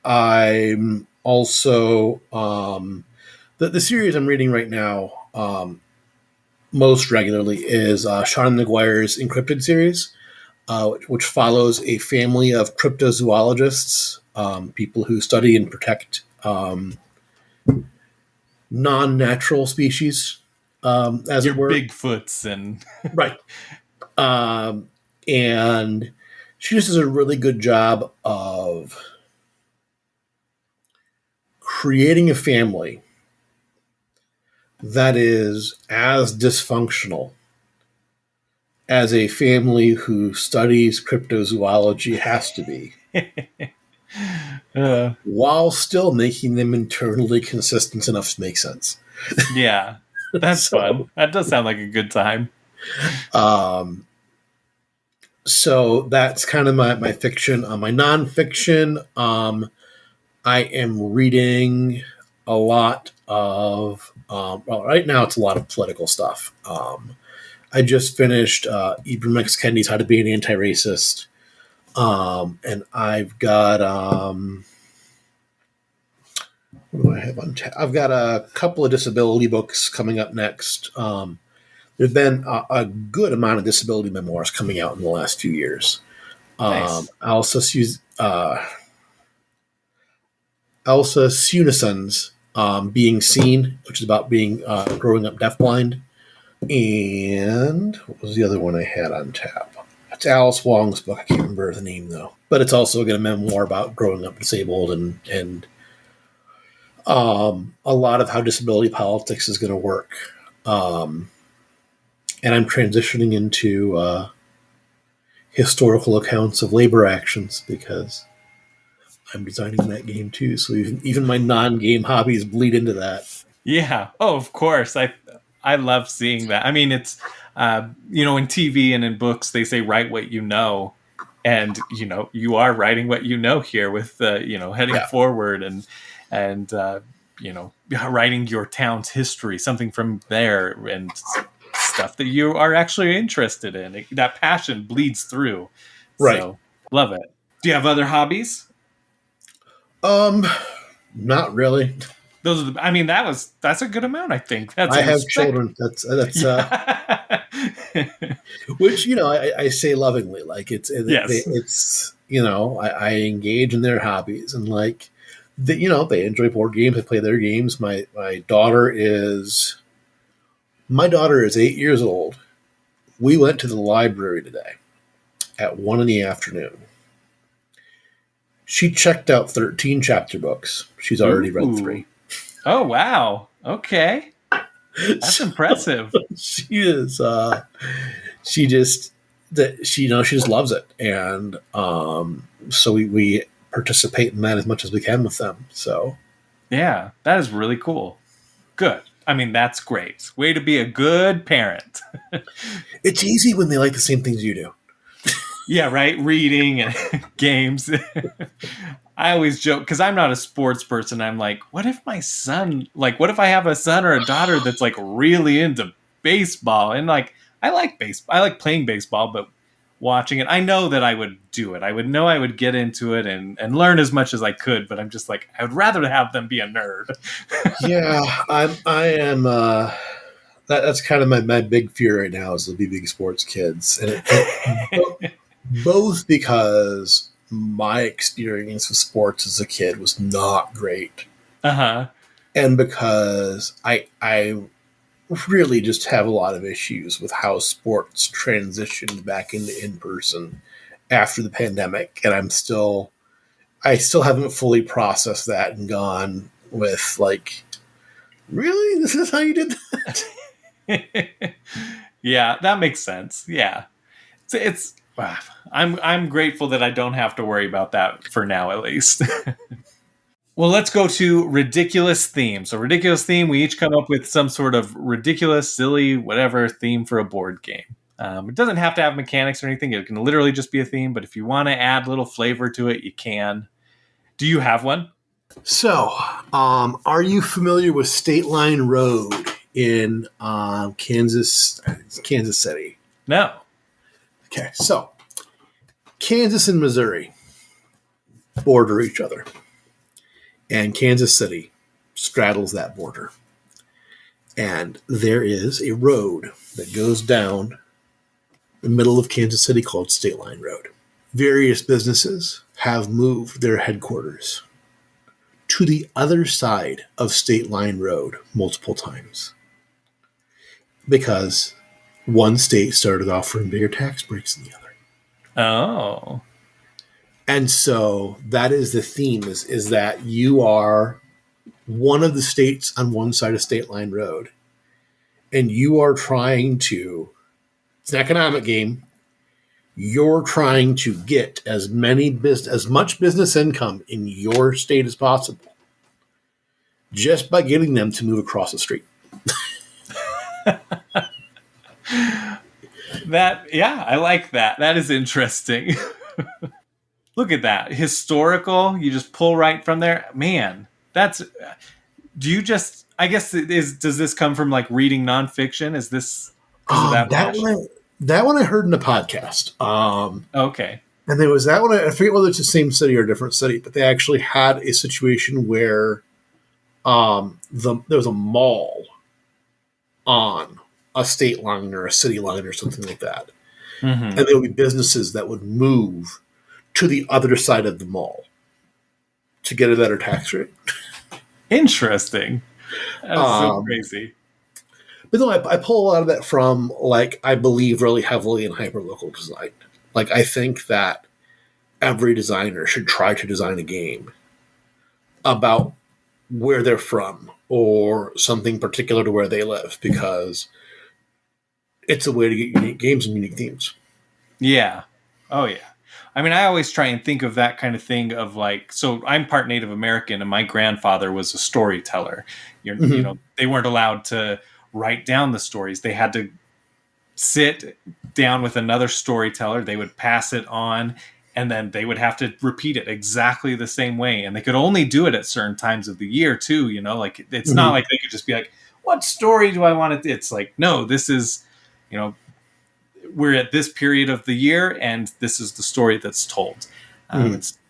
I'm also the series I'm reading right now most regularly is Sean McGuire's Encrypted series, which follows a family of cryptozoologists, people who study and protect non-natural species, as your it were. Bigfoots and Right. And she just does a really good job of creating a family that is as dysfunctional as a family who studies cryptozoology has to be, while still making them internally consistent enough to make sense. yeah, that's So, fun. That does sound like a good time. um, so that's kind of my fiction. My nonfiction, I am reading a lot of, well, right now it's a lot of political stuff. I just finished Ibram X. Kennedy's How to Be an Anti-Racist. And I've got, what do I have on tap? I've got a couple of disability books coming up next. There's been a good amount of disability memoirs coming out in the last few years. Nice. Elsa Sunison's Being Seen, which is about being growing up deafblind. And what was the other one I had on tap? It's Alice Wong's book. I can't remember the name though. But it's also got a memoir about growing up disabled and a lot of how disability politics is going to work. And I'm transitioning into historical accounts of labor actions because I'm designing that game too. So even my non-game hobbies bleed into that. Yeah. Oh, of course. I love seeing that. I mean, it's in TV and in books they say write what you know, And you are writing what here with heading Yeah. forward and writing your town's history, something from there, and stuff that you are actually interested in. That passion bleeds through. Right. So love it. Do you have other hobbies? Not really. Those are that's a good amount. I think that's I a have respect. children. That's Yeah. which I say lovingly. Like Yes. it's I engage in their hobbies, and like they enjoy board games. I play their games. My daughter is 8 years old. We went to the library today at 1 in the afternoon. She checked out 13 chapter books. She's already read Ooh. 3. Oh wow. Okay. That's impressive. She is. She just she just loves it, and so we participate in that as much as we can with them. So Yeah, that is really cool. Good. That's great. Way to be a good parent. it's easy when they like the same things you do. Yeah, right. Reading and games. I always joke because I'm not a sports person. I'm like, what if my son, what if I have a son or a daughter that's like really into baseball? And like, I like baseball. I like playing baseball, but watching it, I know that I would do it. I would know I would get into it and learn as much as I could. But I'm just like, I would rather have them be a nerd. Yeah, I am. That's kind of my big fear right now is to be big sports kids, and both because my experience with sports as a kid was not great, and because I really just have a lot of issues with how sports transitioned back into in person after the pandemic, and I still haven't fully processed that and gone with like, really, this is how you did that? Yeah, that makes sense. Yeah. It's I'm grateful that I don't have to worry about that for now, at least. Well, let's go to ridiculous theme. So ridiculous theme, we each come up with some sort of ridiculous, silly, whatever theme for a board game. It doesn't have to have mechanics or anything. It can literally just be a theme, but if you want to add a little flavor to it, you can. Do you have one? So, are you familiar with State Line Road in Kansas City? No. Okay, so Kansas and Missouri border each other, and Kansas City straddles that border. And there is a road that goes down the middle of Kansas City called State Line Road. Various businesses have moved their headquarters to the other side of State Line Road multiple times because one state started offering bigger tax breaks than the other. Oh. And so that is the theme is that you are one of the states on one side of State Line Road, and you are trying to, it's an economic game, you're trying to get as much business income in your state as possible just by getting them to move across the street. I like that. That is interesting. Look at that. Historical, you just pull right from there. Man, does this come from like reading nonfiction? Is this that one I heard in a podcast. Okay. And there was that one, I forget whether it's the same city or a different city, but they actually had a situation where there was a mall on a state line or a city line or something like that. Mm-hmm. And there would be businesses that would move to the other side of the mall to get a better tax rate. Interesting. That's so crazy. But no, I pull a lot of that from, like, I believe really heavily in hyperlocal design. Like, I think that every designer should try to design a game about where they're from or something particular to where they live, because it's a way to get unique games and unique themes. Yeah. Oh, yeah. I always try and think of that kind of thing of like, so I'm part Native American and my grandfather was a storyteller. You know, they weren't allowed to write down the stories. They had to sit down with another storyteller. They would pass it on, and then they would have to repeat it exactly the same way. And they could only do it at certain times of the year too. Like it's not like they could just be like, what story do I want to? It's like, no, this is, we're at this period of the year, and this is the story that's told.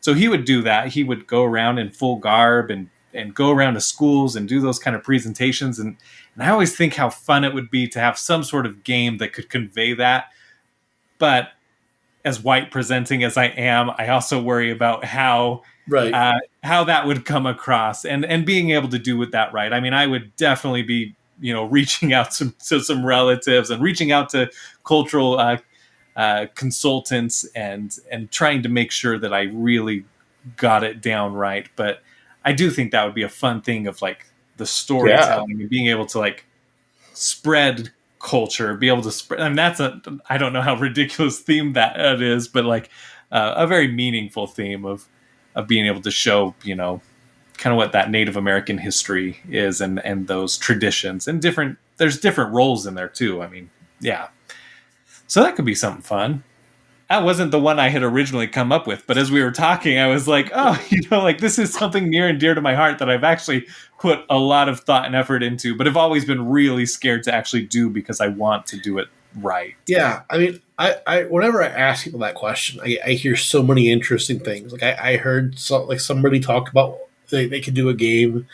So he would do that. He would go around in full garb and go around to schools and do those kind of presentations. And I always think how fun it would be to have some sort of game that could convey that. But as white presenting as I am, I also worry about how that would come across and being able to do with that right. I mean, I would definitely be, reaching out to some relatives and reaching out to cultural consultants and trying to make sure that I really got it down right. But I do think that would be a fun thing of like the storytelling and being able to like spread culture, be able to spread. I mean, I don't know how ridiculous theme that is, but like a very meaningful theme of being able to show, kind of what that Native American history is and those traditions and there's different roles in there too. I mean, yeah. So that could be something fun. That wasn't the one I had originally come up with, but as we were talking, I was like, oh, like this is something near and dear to my heart that I've actually put a lot of thought and effort into, but I've always been really scared to actually do because I want to do it right. Yeah. I mean, I whenever I ask people that question, I hear so many interesting things. Like I heard somebody talk about they could do a game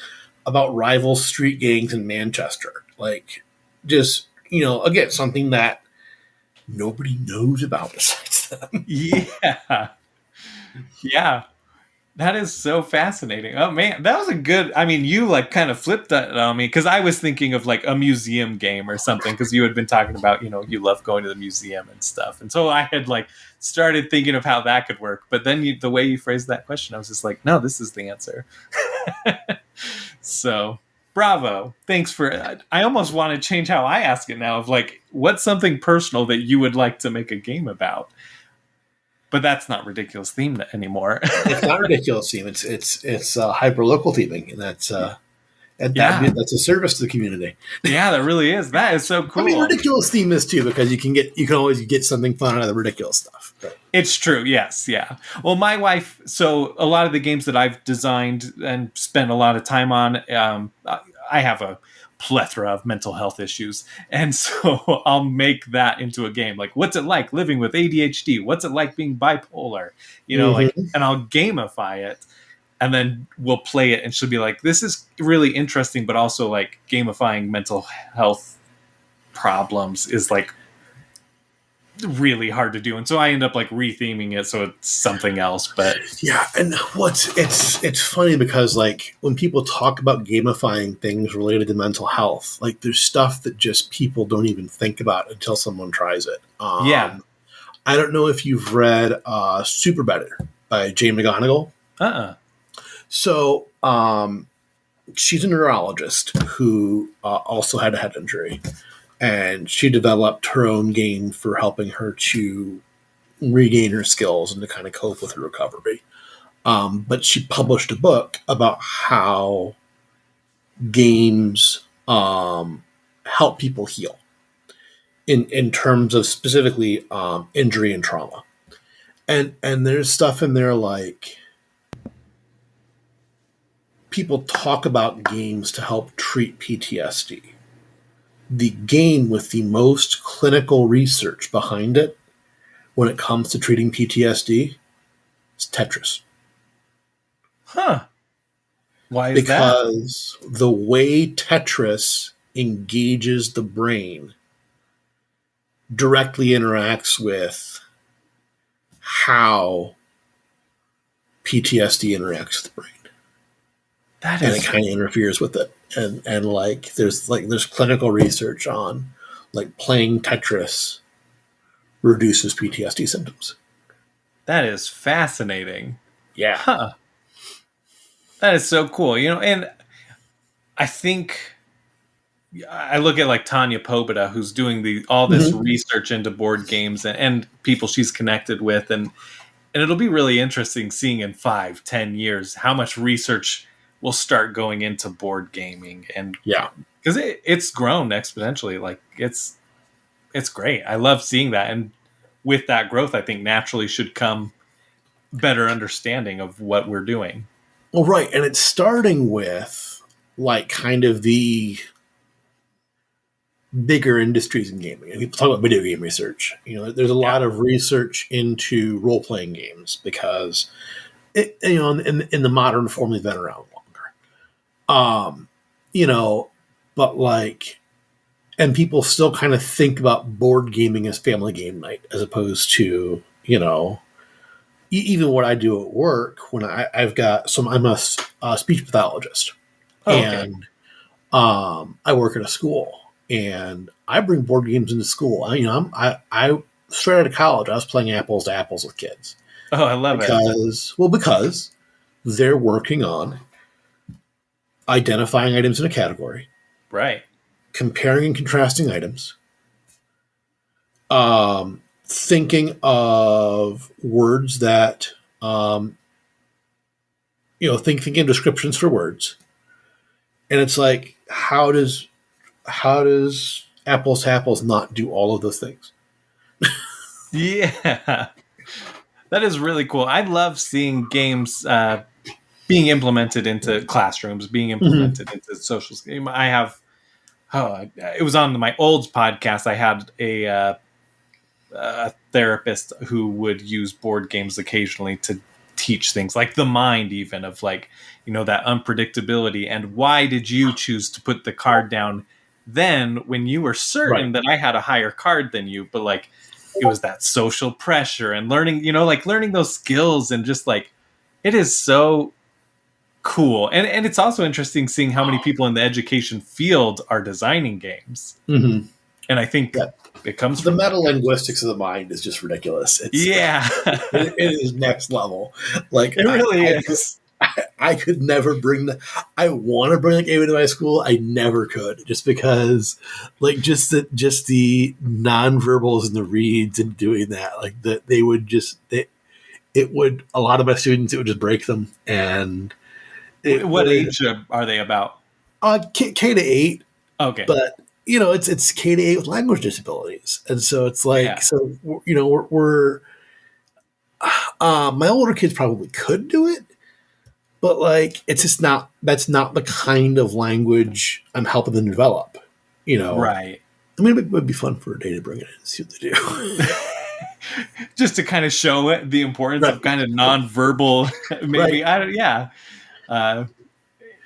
about rival street gangs in Manchester. Like just, again, something that nobody knows about besides them. Yeah. Yeah. That is so fascinating. Oh man, that was a good, I mean, you like kind of flipped that on me because I was thinking of like a museum game or something because you had been talking about, you love going to the museum and stuff. And so I had like started thinking of how that could work. But then the way you phrased that question, I was just like, no, this is the answer. So bravo. Thanks for, I almost want to change how I ask it now of like, what's something personal that you would like to make a game about? But that's not ridiculous theme anymore. It's not ridiculous theme. It's hyper local theming, and that's that's a service to the community. Yeah, that really is. That is so cool. I mean, ridiculous theme is too because you can always get something fun out of the ridiculous stuff. But. It's true. Yes. Yeah. Well, my wife. So a lot of the games that I've designed and spent a lot of time on, I have a plethora of mental health issues, and so I'll make that into a game. Like, what's it like living with ADHD? What's it like being bipolar? Like, and I'll gamify it, and then we'll play it, and she'll be like, "This is really interesting," but also like gamifying mental health problems is like really hard to do, and so I end up like retheming it so it's something else. But yeah, and it's funny because like when people talk about gamifying things related to mental health, like there's stuff that just people don't even think about until someone tries it. I don't know if you've read Super Better by Jane McGonigal. So she's a neurologist who also had a head injury. And she developed her own game for helping her to regain her skills and to kind of cope with her recovery. But she published a book about how games help people heal in terms of specifically injury and trauma. And there's stuff in there like people talk about games to help treat PTSD. The game with the most clinical research behind it when it comes to treating PTSD is Tetris. Huh. Why is that? Because the way Tetris engages the brain directly interacts with how PTSD interacts with the brain. And it kind of interferes with it. And like there's clinical research on like playing Tetris reduces PTSD symptoms. That is fascinating. Yeah. Huh. That is so cool. And I think I look at like Tanya Pobeda, who's doing all this research into board games and people she's connected with. And it'll be really interesting seeing in 5-10 years how much research will start going into board gaming. And because it's grown exponentially. Like it's It's great. I love seeing that. And with that growth, I think naturally should come better understanding of what we're doing. Well, right. And it's starting with like kind of the bigger industries in gaming. And people talk about video game research. There's a lot of research into role playing games because in the modern form they've been around longer. But like, and people still kind of think about board gaming as family game night as opposed to, even what I do at work when I'm a speech pathologist. And I work at a school and I bring board games into school. I straight out of college, I was playing apples to apples with kids. Oh, I love it. Because they're working on identifying items in a category. Right. Comparing and contrasting items. Thinking of words that, thinking of descriptions for words. And it's like, how does apples to apples not do all of those things? Yeah. That is really cool. I love seeing games being implemented into classrooms, being implemented into social. I have, it was on my old podcast. I had a therapist who would use board games occasionally to teach things like the mind, even of like, that unpredictability. And why did you choose to put the card down then when you were certain that I had a higher card than you? But like, it was that social pressure and learning, learning those skills and just like, it is so cool. And it's also interesting seeing how many people in the education field are designing games. Mm-hmm. And I think it comes the from meta-linguistics of the mind is just ridiculous. It is next level. Like, it really is. I could never bring that. I want to bring that game into my school. I never could, just because, like, just the nonverbals and the reads and doing that, like that it would, a lot of my students, it would just break them. And what age are they about? K to 8. Okay, but it's K to 8 with language disabilities, and so it's like we're my older kids probably could do it. But like, it's just not. That's not the kind of language I'm helping them develop. Right. I mean, it would be fun for a day to bring it in and see what they do, just to kind of show it the importance of kind of nonverbal. Maybe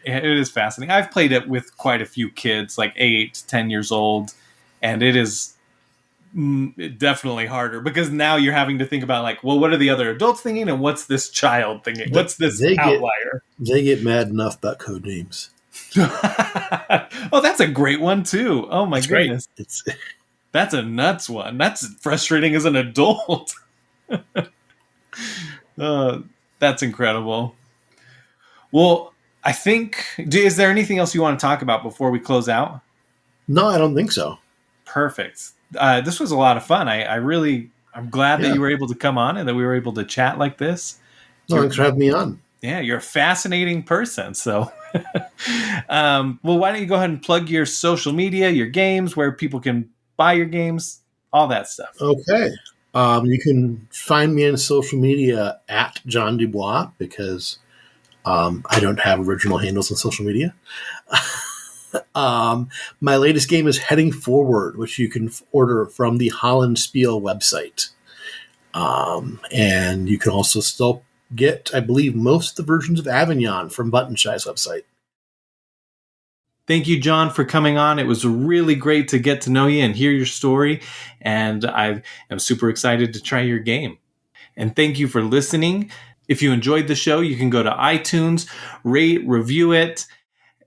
it is fascinating. I've played it with quite a few kids, like 8, 10 years old, and it is definitely harder because now you're having to think about like, well, what are the other adults thinking and what's this child thinking? What's this outlier? They get mad enough about code names. Oh, that's a great one too. Oh my goodness. That's a nuts one. That's frustrating as an adult. That's incredible. Well, I think, is there anything else you want to talk about before we close out? No, I don't think so. Perfect. This was a lot of fun. I'm glad that you were able to come on and that we were able to chat like this. No, thanks for having me on. Yeah, you're a fascinating person. So, well, why don't you go ahead and plug your social media, your games, where people can buy your games, all that stuff. Okay. You can find me on social media at John Dubois because I don't have original handles on social media. My latest game is Heading Forward, which you can order from the Holland Spiel website. And you can also still get, I believe, most of the versions of Avignon from Button Shy's website. Thank you, John, for coming on. It was really great to get to know you and hear your story. And I am super excited to try your game. And thank you for listening. If you enjoyed the show, you can go to iTunes, rate, review it.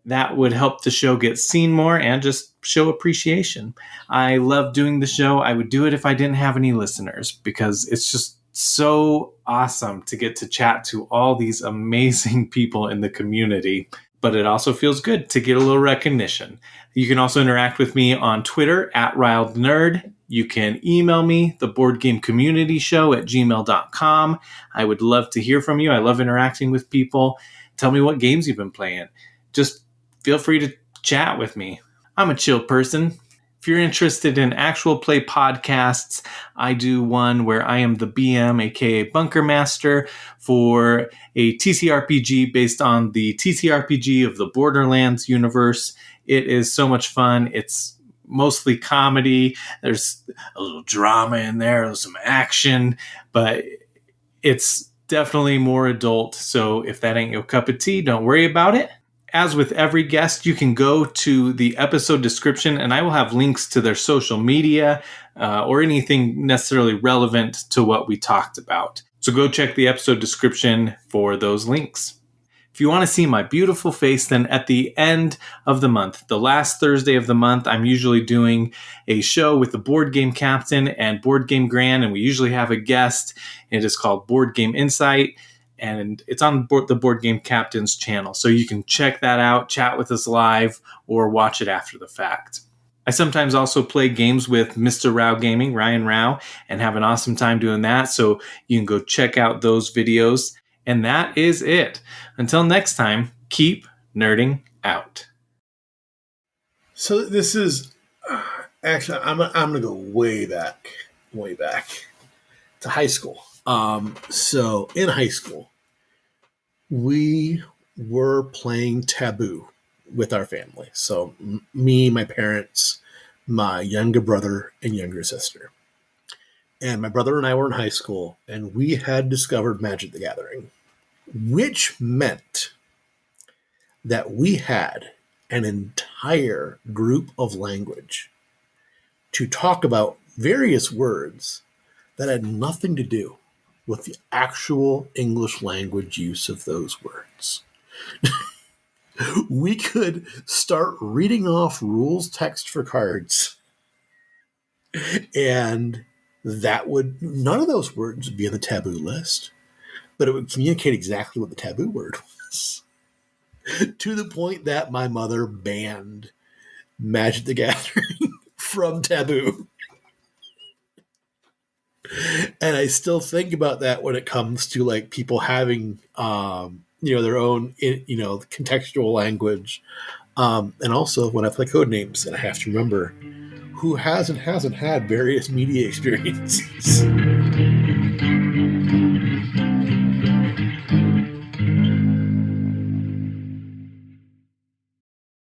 That would help the show get seen more and just show appreciation. I love doing the show. I would do it if I didn't have any listeners because it's just so awesome to get to chat to all these amazing people in the community. But it also feels good to get a little recognition. You can also interact with me on Twitter at RiledNerd. You can email me, TheBoardGameCommunityShow at gmail.com. I would love to hear from you. I love interacting with people. Tell me what games you've been playing. Just feel free to chat with me. I'm a chill person. If you're interested in actual play podcasts, I do one where I am the BM, aka Bunker Master, for a TTRPG based on the TTRPG of the Borderlands universe. It is so much fun. It's mostly comedy. There's a little drama in there, there's some action, but it's definitely more adult. So if that ain't your cup of tea, don't worry about it. As with every guest, you can go to the episode description and I will have links to their social media or anything necessarily relevant to what we talked about. So go check the episode description for those links. If you want to see my beautiful face, then at the end of the month, the last Thursday of the month, I'm usually doing a show with the Board Game Captain and Board Game Grand, and we usually have a guest. It is called Board Game Insight, and it's on the Board Game Captain's channel. So you can check that out, chat with us live, or watch it after the fact. I sometimes also play games with Mr. Rao Gaming, Ryan Rao, and have an awesome time doing that. So you can go check out those videos. And that is it. Until next time, keep nerding out. So this is actually I'm gonna go way back to high school. So in high school, we were playing Taboo with our family. So me, my parents, my younger brother, and younger sister. And my brother and I were in high school, and we had discovered Magic the Gathering, which meant that we had an entire group of language to talk about various words that had nothing to do with the actual English language use of those words. We could start reading off rules text for cards, and none of those words would be on the taboo list, but it would communicate exactly what the taboo word was. To the point that my mother banned Magic the Gathering from Taboo. And I still think about that when it comes to like people having, their own, contextual language. And also when I play Codenames, and I have to remember who has and hasn't had various media experiences.